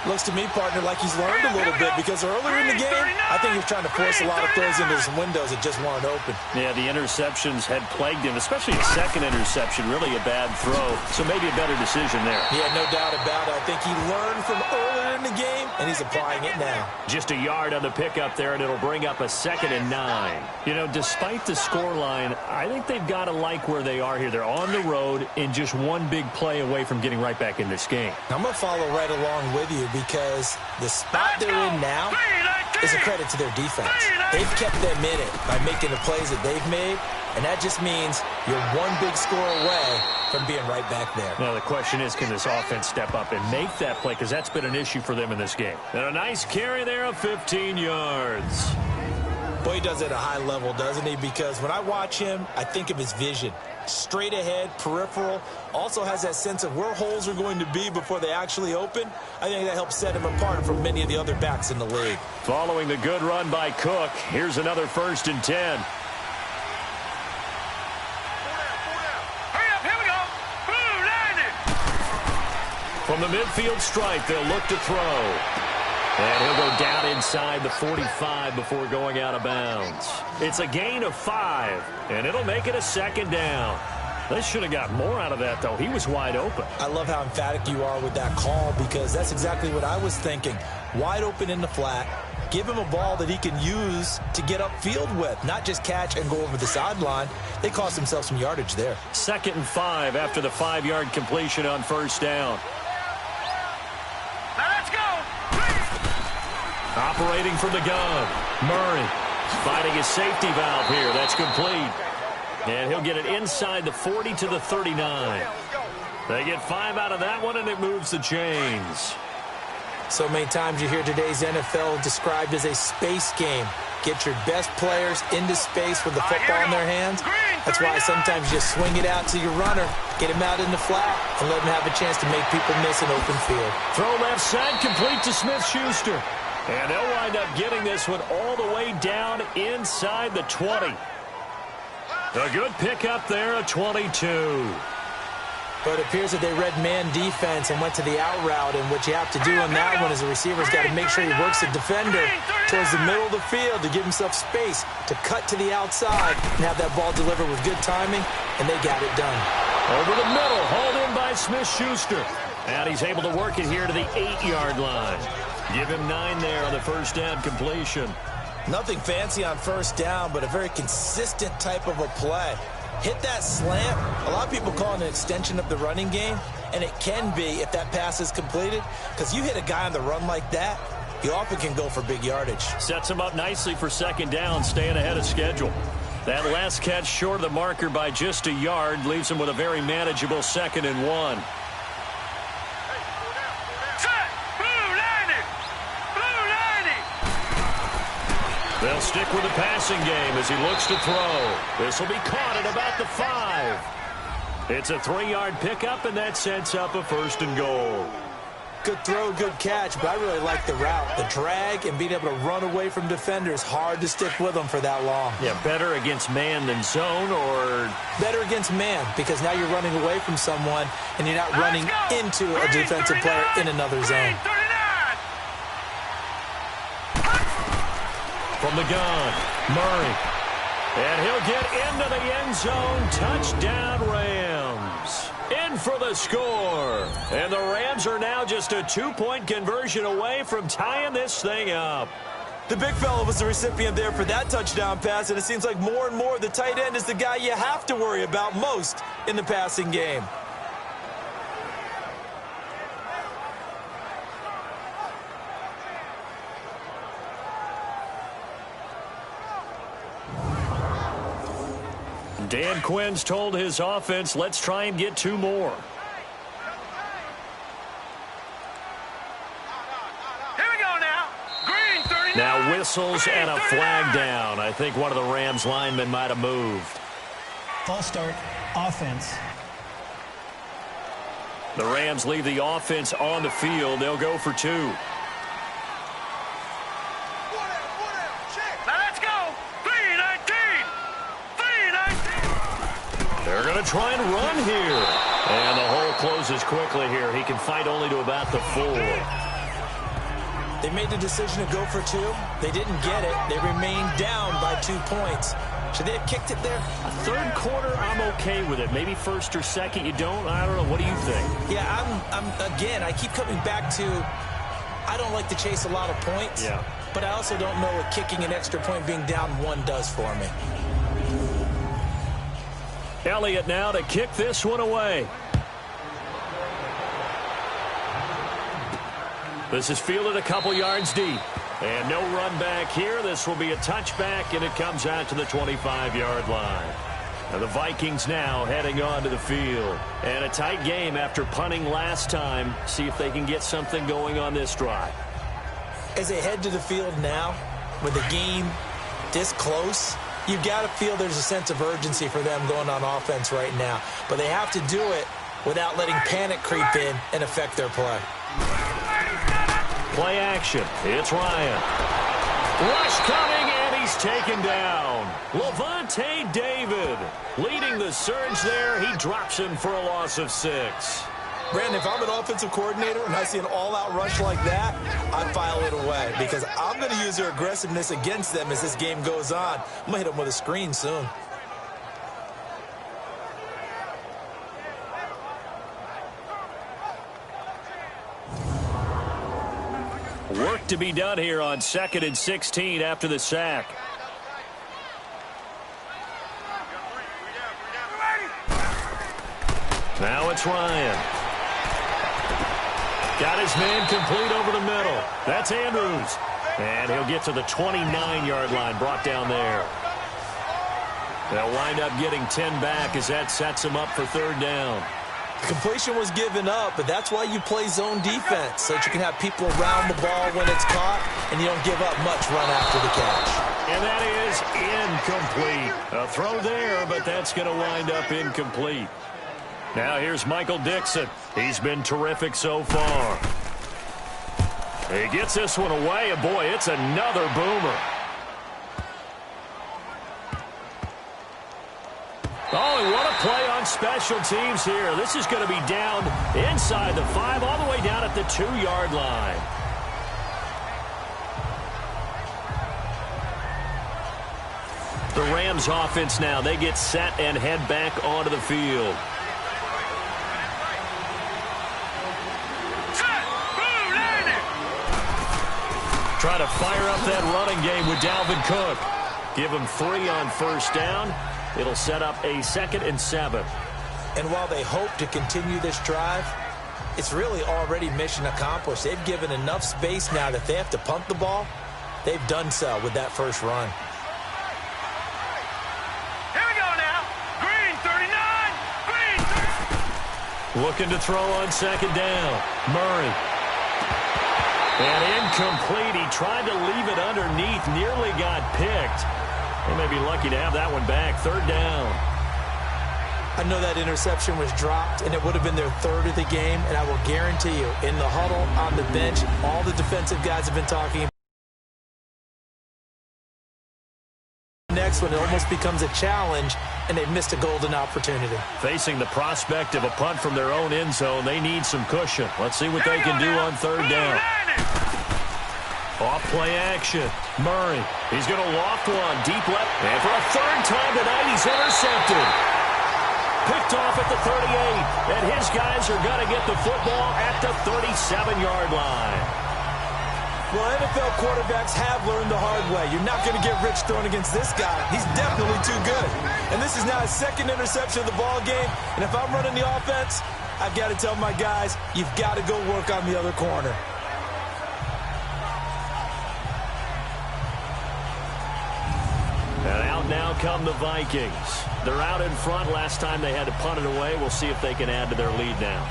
Looks to me, partner, like he's learned a little bit because earlier in the game, I think he was trying to force a lot of throws into some windows that just weren't open. Yeah, the interceptions had plagued him, especially a second interception, really a bad throw. So maybe a better decision there. Yeah, no doubt about it. I think he learned from earlier in the game, and he's applying it now. Just a yard on the pickup there, and it'll bring up a 2nd and 9. You know, despite the scoreline, I think they've got to like where they are here. They're on the road and just one big play away from getting right back in this game. I'm going to follow right along with you because the spot they're in now is a credit to their defense. They've kept them in it by making the plays that they've made, and that just means you're one big score away from being right back there. Now the question is, can this offense step up and make that play, because that's been an issue for them in this game. And a nice carry there of 15 yards. Boy, he does it at a high level, doesn't he? Because when I watch him, I think of his vision. Straight ahead, peripheral, also has that sense of where holes are going to be before they actually open. I think that helps set him apart from many of the other backs in the league. Following the good run by Cook, here's another 1st and 10. From the midfield stripe, they'll look to throw. And he'll go down inside the 45 before going out of bounds. It's a gain of 5, and it'll make it a 2nd down. They should have got more out of that, though. He was wide open. I love how emphatic you are with that call because that's exactly what I was thinking. Wide open in the flat. Give him a ball that he can use to get upfield with, not just catch and go over the sideline. They cost themselves some yardage there. 2nd and 5 after the 5-yard completion on 1st down. Operating from the gun, Murray finding his safety valve here. That's complete. And he'll get it inside the 40 to the 39. They get 5 out of that one, and it moves the chains. So many times you hear today's NFL described as a space game. Get your best players into space with the football in their hands. That's why sometimes you just swing it out to your runner, get him out in the flat, and let him have a chance to make people miss an open field. Throw left side, complete to Smith-Schuster. And they'll wind up getting this one all the way down inside the 20. A good pickup there, a 22. But it appears that they read man defense and went to the out route, and what you have to do on that one is the receiver's got to make sure he works the defender towards the middle of the field to give himself space to cut to the outside and have that ball delivered with good timing, and they got it done. Over the middle, hauled in by Smith-Schuster. And he's able to work it here to the 8-yard line. Give him 9 there on the 1st down completion. Nothing fancy on 1st down, but a very consistent type of a play. Hit that slant. A lot of people call it an extension of the running game, and it can be if that pass is completed, because you hit a guy on the run like that, you often can go for big yardage. Sets him up nicely for 2nd down, staying ahead of schedule. That last catch short of the marker by just a yard leaves him with a very manageable 2nd and 1. They'll stick with the passing game as he looks to throw. This will be caught at about the 5. It's a 3-yard pickup, and that sets up a 1st and goal. Good throw, good catch, but I really like the route. The drag and being able to run away from defenders, hard to stick with them for that long. Yeah, better against man than zone, or? Better against man, because now you're running away from someone, and you're not running into a defensive player in another zone. From the gun, Murray. And he'll get into the end zone. Touchdown, Rams. In for the score. And the Rams are now just a 2-point conversion away from tying this thing up. The big fella was the recipient there for that touchdown pass, and it seems like more and more the tight end is the guy you have to worry about most in the passing game. Dan Quinn's told his offense, let's try and get 2 more. Here we go now. Green 39. Now whistles Green and a 39. flag down. I think one of the Rams linemen might have moved. False start, offense. The Rams leave the offense on the field. They'll go for 2. Now let's go. 319. 319. They're going to try and run here. And the hole closes quickly here. He can fight only to about the 4. They made the decision to go for 2. They didn't get it. They remained down by 2 points. Should they have kicked it there? A third quarter, I'm okay with it. Maybe first or second, you don't? I don't know. What do you think? Yeah, again, I keep coming back to I don't like to chase a lot of points. Yeah. But I also don't know what kicking an extra point being down 1 does for me. Elliott now to kick this one away. This is fielded a couple yards deep. And no run back here. This will be a touchback, and it comes out to the 25-yard line. Now the Vikings now heading on to the field. And a tight game after punting last time. See if they can get something going on this drive. As they head to the field now, with the game this close, you've got to feel there's a sense of urgency for them going on offense right now. But they have to do it without letting panic creep in and affect their play. Play action. It's Ryan. Rush coming, and he's taken down. Levante David leading the surge there. He drops him for a loss of 6. Brandon, if I'm an offensive coordinator and I see an all-out rush like that, I file it away because I'm going to use their aggressiveness against them as this game goes on. I'm going to hit them with a screen soon. Work to be done here on 2nd and 16 after the sack. Now it's Ryan. Got his man complete over the middle. That's Andrews. And he'll get to the 29-yard line, brought down there. They'll wind up getting 10 back as that sets him up for 3rd down. Completion was given up, but that's why you play zone defense, so that you can have people around the ball when it's caught, and you don't give up much run after the catch. And that is incomplete. A throw there, but that's going to wind up incomplete. Now here's Michael Dixon. He's been terrific so far. He gets this one away, and boy, it's another boomer. Oh, and what a play on special teams here. This is going to be down inside the 5, all the way down at the 2-yard line. The Rams offense now, they get set and head back onto the field. Trying to fire up that running game with Dalvin Cook. Give him 3 on 1st down. It'll set up a 2nd and 7. And while they hope to continue this drive, it's really already mission accomplished. They've given enough space now that if they have to punt the ball, they've done so with that first run. Here we go now. Green 39. Green 30. Looking to throw on 2nd down. Murray. And incomplete. He tried to leave it underneath. Nearly got picked. They may be lucky to have that one back. 3rd down. I know that interception was dropped, and it would have been their 3rd of the game, and I will guarantee you, in the huddle, on the bench, all the defensive guys have been talking. Next one, it almost becomes a challenge, and they've missed a golden opportunity. Facing the prospect of a punt from their own end zone, they need some cushion. Let's see what they can do on 3rd down. Off play action. Murray. He's going to loft one deep left. And for a 3rd time tonight, he's intercepted. Picked off at the 38. And his guys are going to get the football at the 37-yard line. Well, NFL quarterbacks have learned the hard way. You're not going to get rich throwing against this guy. He's definitely too good. And this is now his second interception of the ball game. And if I'm running the offense, I've got to tell my guys, you've got to go work on the other corner. And out now come the Vikings. They're out in front. Last time they had to punt it away. We'll see if they can add to their lead now.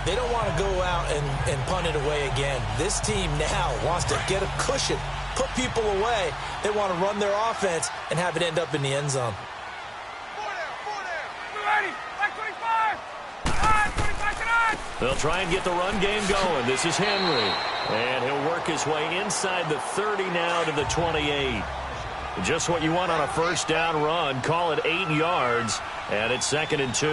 They don't want to go out and punt it away again. This team now wants to get a cushion, put people away. They want to run their offense and have it end up in the end zone. They'll try and get the run game going. This is Henry. And he'll work his way inside the 30 now to the 28. Just what you want on a first down run. Call it 8 yards. And it's 2nd and 2.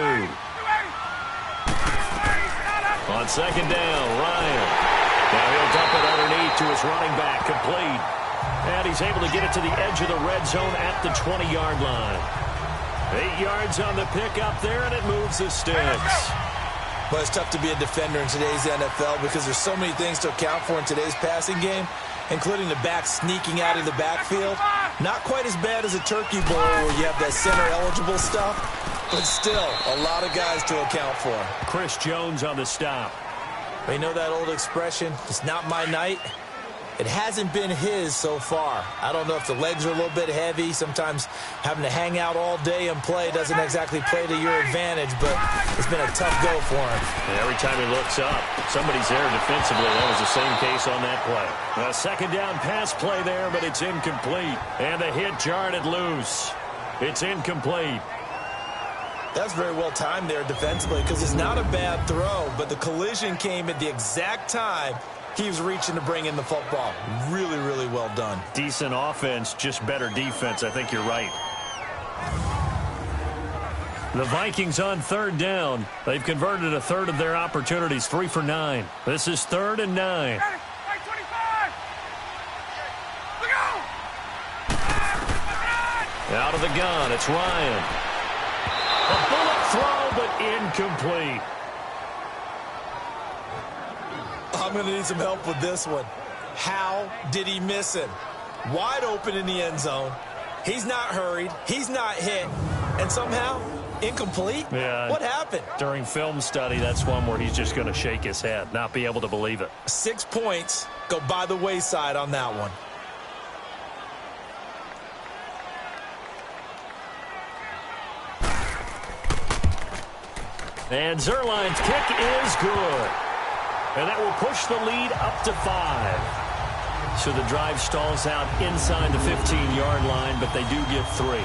On 2nd down, Ryan. Now he'll dump it underneath to his running back, complete. And he's able to get it to the edge of the red zone at the 20-yard line. 8 yards on the pickup there, and it moves the sticks. Well, it's tough to be a defender in today's NFL because there's so many things to account for in today's passing game, including the back sneaking out of the backfield. Not quite as bad as a turkey bowl where you have that center-eligible stuff, but still a lot of guys to account for. Chris Jones on the stop. You know that old expression, it's not my night? It hasn't been his so far. I don't know if the legs are a little bit heavy. Sometimes having to hang out all day and play doesn't exactly play to your advantage, but it's been a tough go for him. And every time he looks up, somebody's there defensively. That was the same case on that play. A 2nd down pass play there, but it's incomplete. And the hit jarred it loose. It's incomplete. That's very well timed there defensively because it's not a bad throw, but the collision came at the exact time he was reaching to bring in the football. Really, really well done. Decent offense, just better defense. I think you're right. The Vikings on 3rd down. They've converted a third of their opportunities, 3 for 9. This is 3rd and 9. Out of the gun, it's Ryan. A bullet throw, but incomplete. I'm going to need some help with this one. How did he miss him? Wide open in the end zone. He's not hurried. He's not hit. And somehow, incomplete? Yeah. What happened? During film study, that's one where he's just going to shake his head, not be able to believe it. 6 points go by the wayside on that one. And Zerline's kick is good. And that will push the lead up to 5. So the drive stalls out inside the 15-yard line, but they do get 3.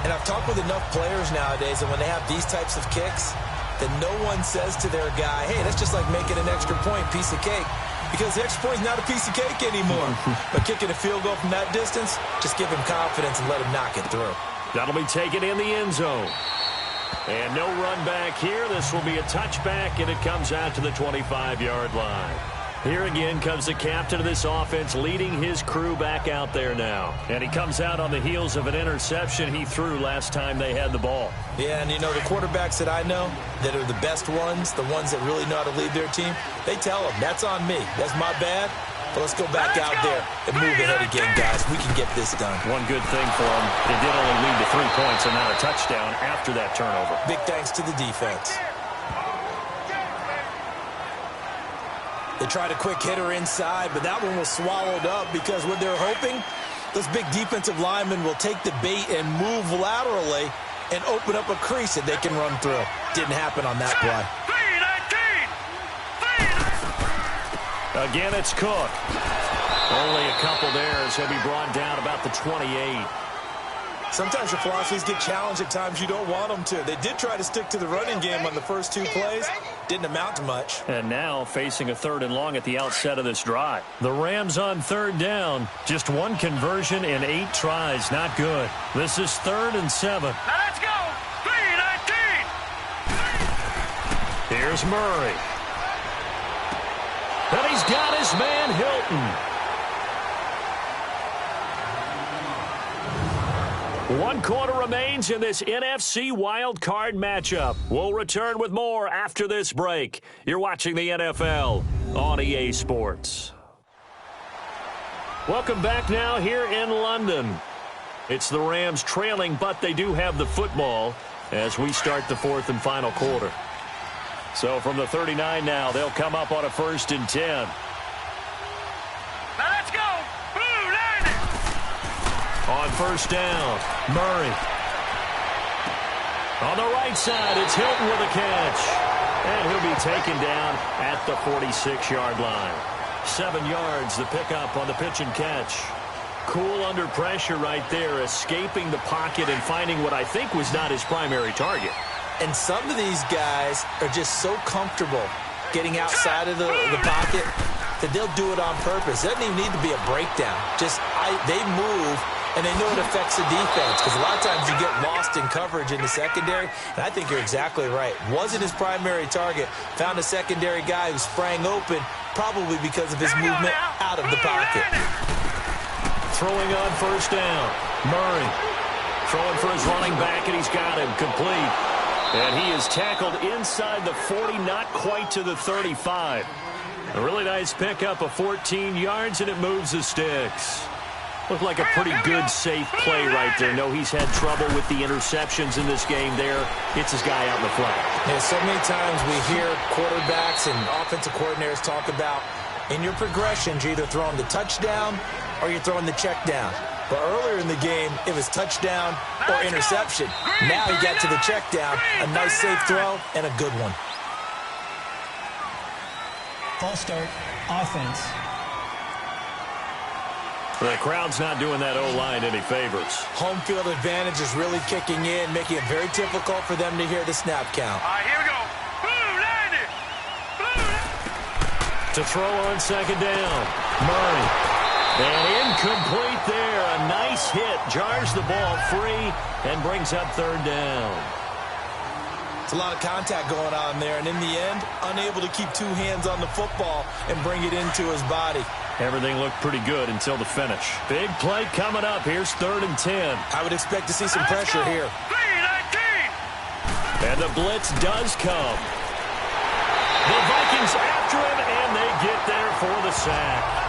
And I've talked with enough players nowadays, and when they have these types of kicks, then no one says to their guy, hey, that's just like making an extra point, piece of cake. Because the extra point is not a piece of cake anymore. But kicking a field goal from that distance, just give him confidence and let him knock it through. That'll be taken in the end zone. And no run back here. This will be a touchback, and it comes out to the 25-yard line. Here again comes the captain of this offense leading his crew back out there now. And he comes out on the heels of an interception he threw last time they had the ball. Yeah, and you know, the quarterbacks that I know that are the best ones, the ones that really know how to lead their team, they tell them, that's on me. That's my bad. But let's go back out there and move ahead again, guys. We can get this done. One good thing for them, it did only lead to 3 points and not a touchdown after that turnover. Big thanks to the defense. They tried a quick hitter inside, but that one was swallowed up because what they're hoping, those big defensive linemen will take the bait and move laterally and open up a crease that they can run through. Didn't happen on that play. Again, it's Cook. Only a couple there as he'll be brought down about the 28. Sometimes your philosophies get challenged at times you don't want them to. They did try to stick to the running game on the first 2 plays. Didn't amount to much. And now facing a 3rd and long at the outset of this drive. The Rams on 3rd down. Just 1 conversion in 8 tries. Not good. This is 3rd and 7. Now let's go. 3-19. Here's Murray. And he's got his man Hilton. 1 quarter remains in this NFC wild card matchup. We'll return with more after this break. You're watching the NFL on EA Sports. Welcome back now here in London. It's the Rams trailing, but they do have the football as we start the fourth and final quarter. So from the 39 now, they'll come up on a 1st and 10. Now let's go. Blue line it. On 1st down, Murray. On the right side, it's Hilton with a catch. And he'll be taken down at the 46-yard line. 7 yards, the pickup on the pitch and catch. Cool under pressure right there, escaping the pocket and finding what I think was not his primary target. And some of these guys are just so comfortable getting outside of the pocket that they'll do it on purpose. It doesn't even need to be a breakdown. They move, and they know it affects the defense, because a lot of times you get lost in coverage in the secondary, and I think you're exactly right. Wasn't his primary target. Found a secondary guy who sprang open, probably because of his movement out of the pocket. Throwing on 1st down, Murray. Throwing for his running back, and he's got him complete. And he is tackled inside the 40, not quite to the 35. A really nice pickup of 14 yards, and it moves the sticks. Looked like a pretty good, safe play right there. No, he's had trouble with the interceptions in this game there. Hits his guy out in the flat. Yeah, so many times we hear quarterbacks and offensive coordinators talk about, in your progressions, you're either throwing the touchdown or you're throwing the check down. But earlier in the game, it was touchdown or interception. Now he got to the check down, a nice safe throw, and a good one. False start, offense. The crowd's not doing that O-line any favors. Home field advantage is really kicking in, making it very difficult for them to hear the snap count. All right, here we go. Blue line it. To throw on 2nd down, Murray. And incomplete there. A nice hit. Jars the ball free and brings up 3rd down. It's a lot of contact going on there, and in the end, unable to keep 2 hands on the football and bring it into his body. Everything looked pretty good until the finish. Big play coming up. Here's 3rd and 10. I would expect to see some pressure here. 3-19. And the blitz does come. The Vikings after him, and they get there for the sack.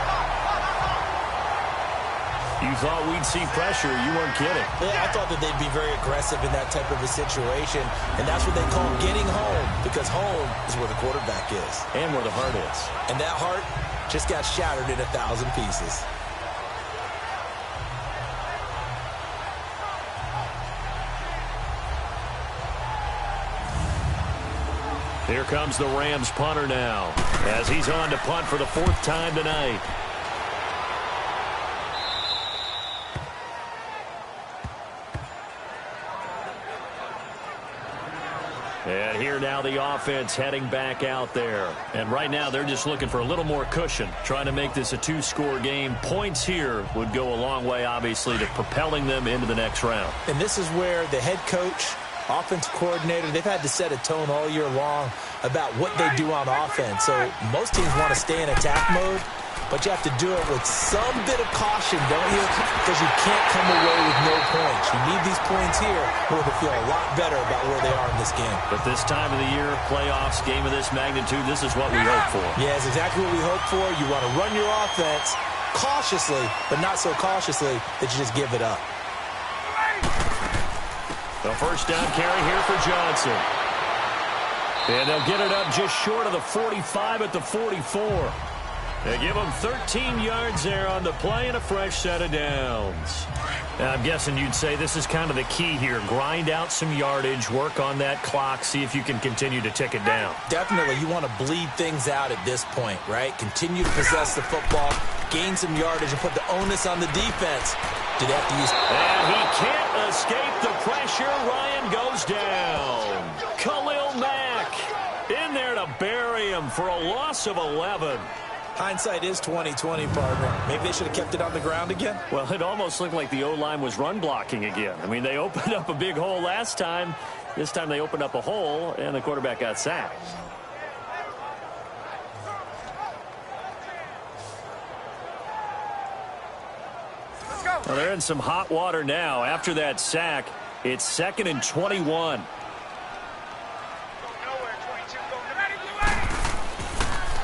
You thought we'd see pressure. You weren't kidding. Yeah, I thought that they'd be very aggressive in that type of a situation, and that's what they call getting home, because home is where the quarterback is. And where the heart is. And that heart just got shattered in 1,000 pieces. Here comes the Rams punter now, as he's on to punt for the 4th time tonight. And here now the offense heading back out there. And right now they're just looking for a little more cushion, trying to make this a 2-score game. Points here would go a long way, obviously, to propelling them into the next round. And this is where the head coach, offensive coordinator, they've had to set a tone all year long about what they do on offense. So most teams want to stay in attack mode, but you have to do it with some bit of caution, don't you? Because you can't come away with no points. You need these points here in order to feel a lot better about where they are in this game. But this time of the year, playoffs, game of this magnitude, this is what we hope for. Yeah, it's exactly what we hope for. You want to run your offense cautiously, but not so cautiously that you just give it up. The 1st down carry here for Johnson. And they'll get it up just short of the 45 at the 44. They give them 13 yards there on the play and a fresh set of downs. Now, I'm guessing you'd say this is kind of the key here. Grind out some yardage, work on that clock, see if you can continue to tick it down. Definitely, you want to bleed things out at this point, right? Continue to possess the football, gain some yardage, and put the onus on the defense. Do they have to use... And he can't escape the pressure. Ryan goes down. Khalil Mack in there to bury him for a loss of 11. Hindsight is 20/20, partner. Maybe they should have kept it on the ground again. Well, it almost looked like the O-line was run blocking again. I mean, they opened up a big hole last time. This time they opened up a hole, and the quarterback got sacked. Well, they're in some hot water now. After that sack, it's 2nd and 21.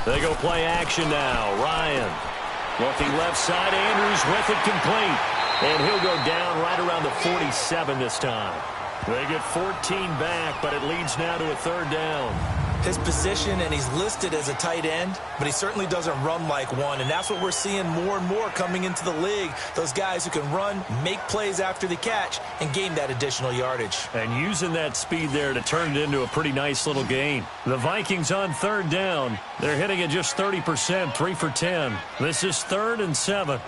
They go play action now. Ryan Looking left side, Andrews with it complete. And he'll go down right around the 47 this time. They get 14 back, but it leads now to a third down. His position, and he's listed as a tight end, but he certainly doesn't run like one, and that's what we're seeing more and more coming into the league. Those guys who can run, make plays after the catch, and gain that additional yardage. And using that speed there to turn it into a pretty nice little gain. The Vikings on third down. They're hitting at just 30%, 3 for 10. This is 3rd and 7.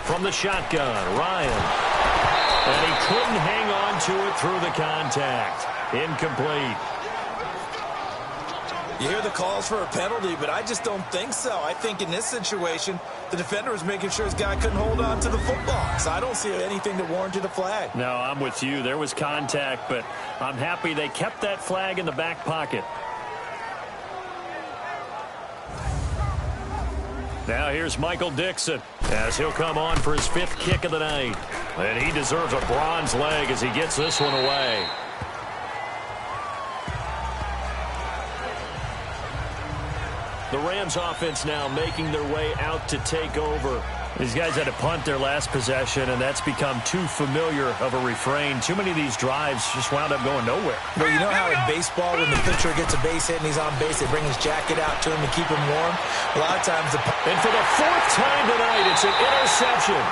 From the shotgun, Ryan. And he couldn't hang on to it through the contact. Incomplete. You hear the calls for a penalty, but I just don't think so. I think in this situation, the defender was making sure his guy couldn't hold on to the football. So I don't see anything that warranted a flag. No, I'm with you. There was contact, but I'm happy they kept that flag in the back pocket. Now here's Michael Dixon as he'll come on for his 5th kick of the night. And he deserves a bronze leg as he gets this one away. The Rams offense now making their way out to take over. These guys had to punt their last possession, and that's become too familiar of a refrain. Too many of these drives just wound up going nowhere. Well, you know how in baseball, when the pitcher gets a base hit and he's on base, they bring his jacket out to him to keep him warm? A lot of times And for the 4th time tonight, it's an interception.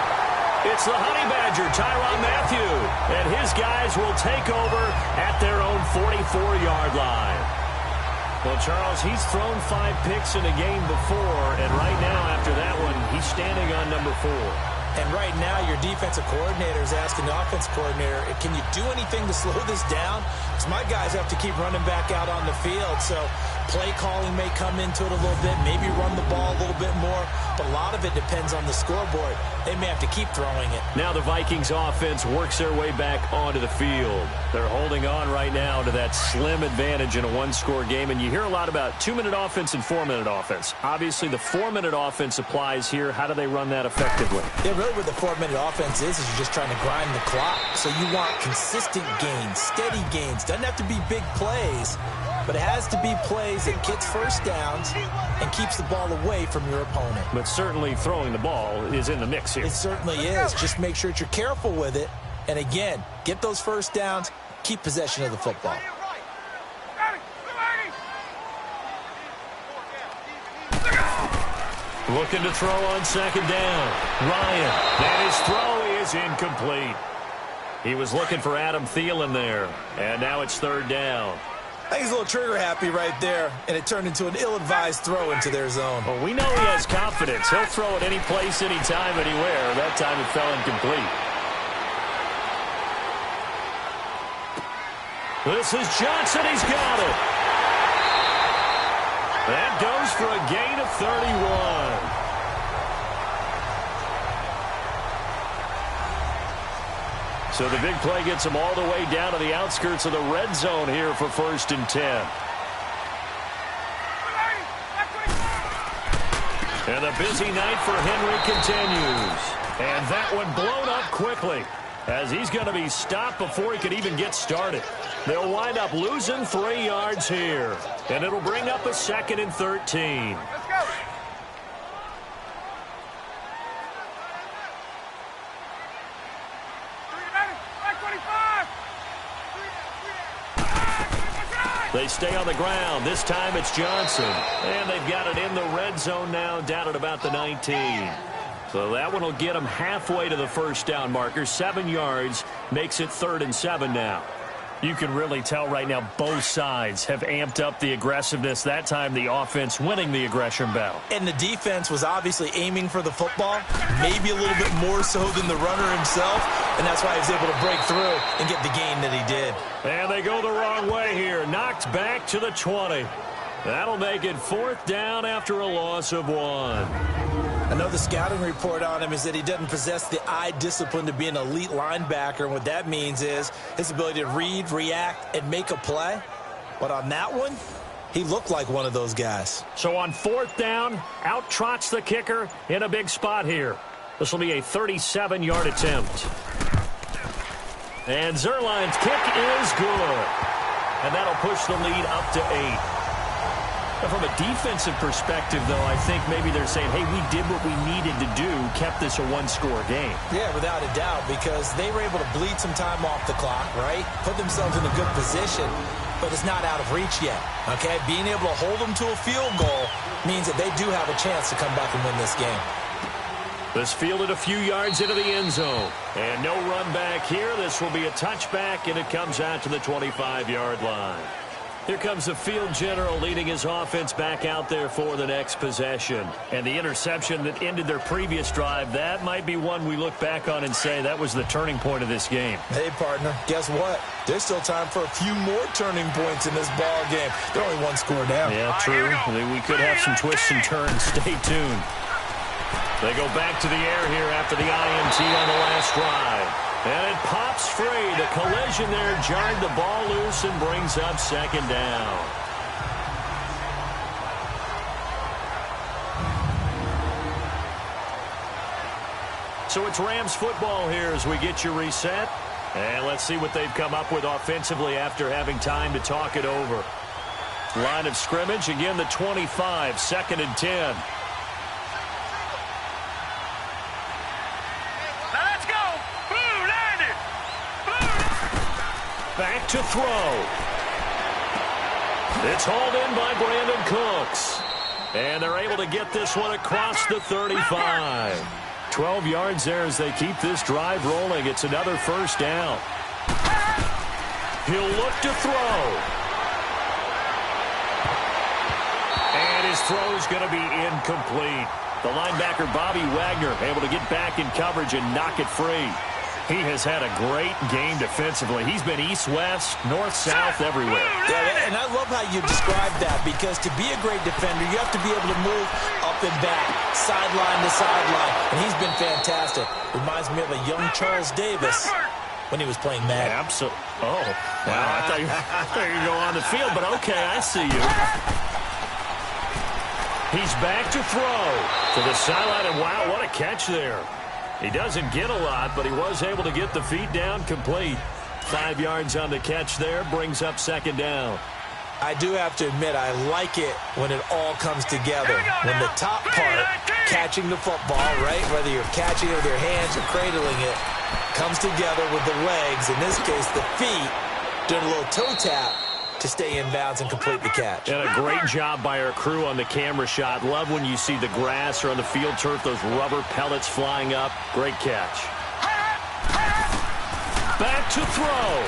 It's the Honey Badger, Tyrann Mathieu, and his guys will take over at their own 44-yard line. Well, Charles, he's thrown 5 picks in a game before, and right now, after that one, he's standing on number 4. And right now, your defensive coordinator is asking the offensive coordinator, can you do anything to slow this down? Because my guys have to keep running back out on the field. So play calling may come into it a little bit, maybe run the ball a little bit more. But a lot of it depends on the scoreboard. They may have to keep throwing it. Now the Vikings offense works their way back onto the field. They're holding on right now to that slim advantage in a one-score game. And you hear a lot about 2-minute offense and 4-minute offense. Obviously, the 4-minute offense applies here. How do they run that effectively? Yeah, really what the 4-minute offense is you're just trying to grind the clock. So you want consistent gains, steady gains. Doesn't have to be big plays, but it has to be plays that gets first downs and keeps the ball away from your opponent. But certainly throwing the ball is in the mix here. It certainly is. Just make sure that you're careful with it. And again, get those first downs, keep possession of the football. Looking to throw on 2nd down. Ryan. And his throw is incomplete. He was looking for Adam Thielen there. And now it's 3rd down. I think he's a little trigger happy right there, and it turned into an ill-advised throw into their zone. Well, we know he has confidence. He'll throw it any place, anytime, anywhere. That time it fell incomplete. This is Johnson. He's got it. That goes for a gain of 31. So the big play gets him all the way down to the outskirts of the red zone here for 1st and 10. And the busy night for Henry continues. And that one blown up quickly as he's going to be stopped before he could even get started. They'll wind up losing 3 yards here. And it'll bring up a 2nd and 13. They stay on the ground. This time it's Johnson. And they've got it in the red zone now, down at about the 19. So that one will get them halfway to the first down marker. 7 yards makes it 3rd and 7 now. You can really tell right now both sides have amped up the aggressiveness. That time the offense winning the aggression battle. And the defense was obviously aiming for the football, maybe a little bit more so than the runner himself, and that's why he was able to break through and get the gain that he did. And they go the wrong way here. Knocked back to the 20. That'll make it 4th down after a loss of 1. I know the scouting report on him is that he doesn't possess the eye discipline to be an elite linebacker, and what that means is his ability to read, react, and make a play. But on that one, he looked like one of those guys. So on 4th down, out trots the kicker in a big spot here. This will be a 37-yard attempt. And Zerline's kick is good. And that'll push the lead up to 8. From a defensive perspective, though, I think maybe they're saying, hey, we did what we needed to do, kept this a one-score game. Yeah, without a doubt, because they were able to bleed some time off the clock, right? Put themselves in a good position, but it's not out of reach yet, okay? Being able to hold them to a field goal means that they do have a chance to come back and win this game. This fielded a few yards into the end zone. And no run back here. This will be a touchback, and it comes out to the 25-yard line. Here comes the field general leading his offense back out there for the next possession. And the interception that ended their previous drive, that might be one we look back on and say that was the turning point of this game. Hey, partner, guess what? There's still time for a few more turning points in this ball game. They're only one score down. Yeah, true. We could have some twists and turns. Stay tuned. They go back to the air here after the INT on the last drive. And it pops free. The collision there jarred the ball loose and brings up second down. So it's Rams football here as we get you reset. And let's see what they've come up with offensively after having time to talk it over. Line of scrimmage, again the 25, 2nd and 10. Back to throw. It's hauled in by Brandon Cooks. And they're able to get this one across the 35. 12 yards there as they keep this drive rolling. It's another first down. He'll look to throw. And his throw's going to be incomplete. The linebacker, Bobby Wagner, able to get back in coverage and knock it free. He has had a great game defensively. He's been east-west, north-south, everywhere. Yeah, and I love how you describe that, because to be a great defender, you have to be able to move up and back, sideline to sideline, and he's been fantastic. Reminds me of a young Charles Davis when he was playing Madden. Absolutely. Oh, wow. I thought you were going to go on the field, but okay, I see you. He's back to throw to the sideline, and wow, what a catch there. He doesn't get a lot, but he was able to get the feet down complete. 5 yards on the catch there, brings up second down. I do have to admit, I like it when it all comes together. When the top part, catching the football, right, whether you're catching it with your hands or cradling it, comes together with the legs, in this case the feet, doing a little toe tap to stay in bounds and complete the catch. And a great job by our crew on the camera shot. Love when you see the grass or on the field turf, those rubber pellets flying up. Great catch. Back to throw.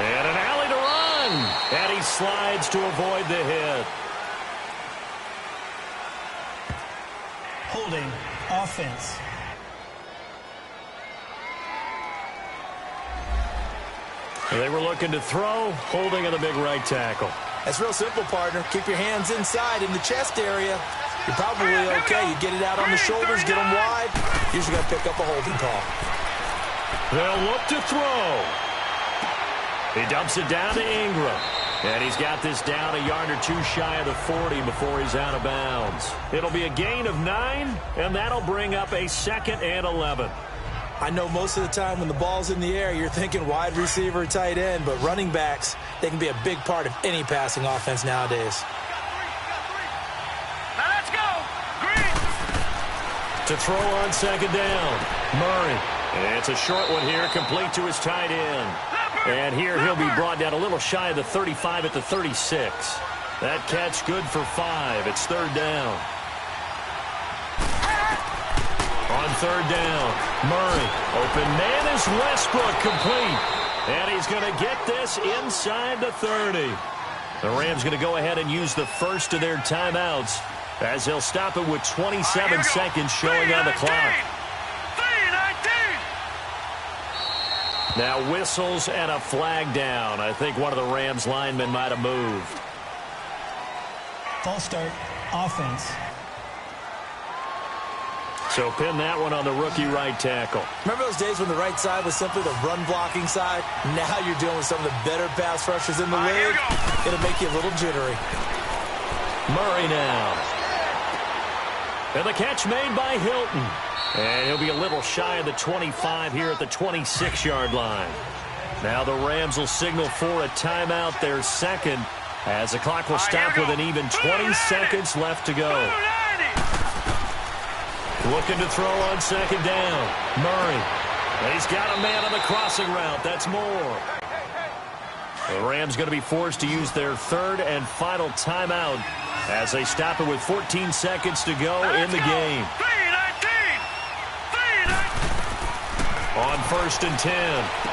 And an alley to run. And he slides to avoid the hit. Holding offense. They were looking to throw, holding on the big right tackle. That's real simple, partner. Keep your hands inside in the chest area. You're probably okay. You get it out on the shoulders, get them wide. Usually got to pick up a holding call. They'll look to throw. He dumps it down to Ingram. And he's got this down a yard or two shy of the 40 before he's out of bounds. It'll be a gain of 9, and that'll bring up a 2nd and 11. I know most of the time when the ball's in the air, you're thinking wide receiver, tight end, but running backs, they can be a big part of any passing offense nowadays. Now let's go. Green. To throw on second down, Murray. And it's a short one here, complete to his tight end. And here he'll be brought down a little shy of the 35 at the 36. That catch good for 5. It's 3rd down. On 3rd down, Murray. Open man is Westbrook, complete. And he's going to get this inside the 30. The Rams going to go ahead and use the first of their timeouts as they'll stop it with 27 seconds showing on the clock. Now whistles and a flag down. I think one of the Rams linemen might have moved. False start, offense. So pin that one on the rookie right tackle. Remember those days when the right side was simply the run-blocking side? Now you're dealing with some of the better pass rushers in the league. It'll make you a little jittery. Murray now. And the catch made by Hilton. And he'll be a little shy of the 25 here at the 26-yard line. Now the Rams will signal for a timeout, their second. As the clock will stop with an even 20 seconds left to go. Looking to throw on second down. Murray. He's got a man on the crossing route. That's Moore. The Rams going to be forced to use their third and final timeout as they stop it with 14 seconds to go in the game. On 1st and 10,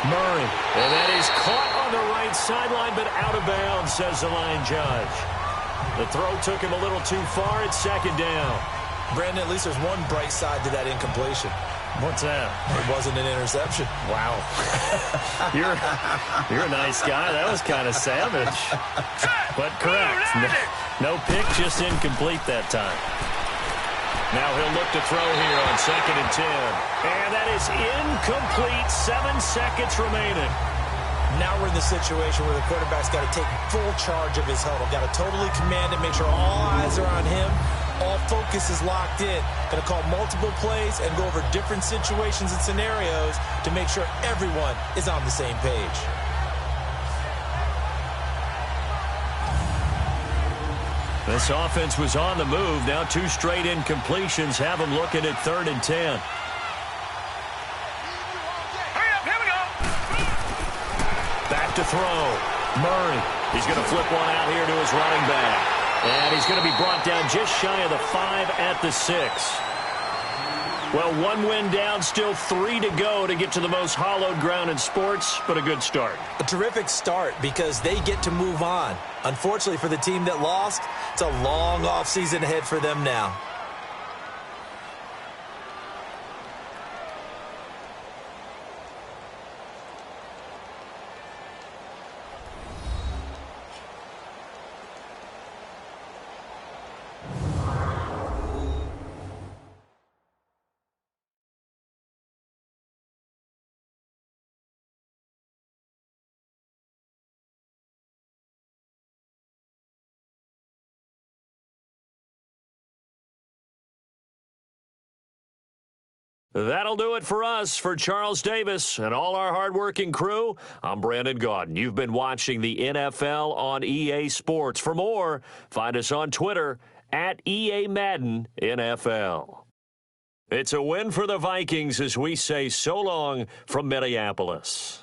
Murray. And that is caught on the right sideline, but out of bounds, says the line judge. The throw took him a little too far. It's second down. Brandon, at least there's one bright side to that incompletion. What's that? It wasn't an interception. Wow. You're a nice guy. That was kind of savage. But correct. No pick, just incomplete that time. Now he'll look to throw here on 2nd and 10. And that is incomplete. 7 seconds remaining. Now we're in the situation where the quarterback's got to take full charge of his huddle. Got to totally command it, make sure all eyes are on him. All focus is locked in. Going to call multiple plays and go over different situations and scenarios to make sure everyone is on the same page. This offense was on the move. Now 2 straight incompletions have them looking at 3rd and 10. Here we go. Back to throw. Murray. He's going to flip one out here to his running back. And he's going to be brought down just shy of the 5 at the 6. Well, 1 win down, still 3 to go to get to the most hallowed ground in sports, but a good start. A terrific start because they get to move on. Unfortunately for the team that lost, it's a long offseason ahead for them now. That'll do it for us. For Charles Davis and all our hardworking crew, I'm Brandon Gaudin. You've been watching the NFL on EA Sports. For more, find us on Twitter at EA Madden NFL. It's a win for the Vikings as we say so long from Minneapolis.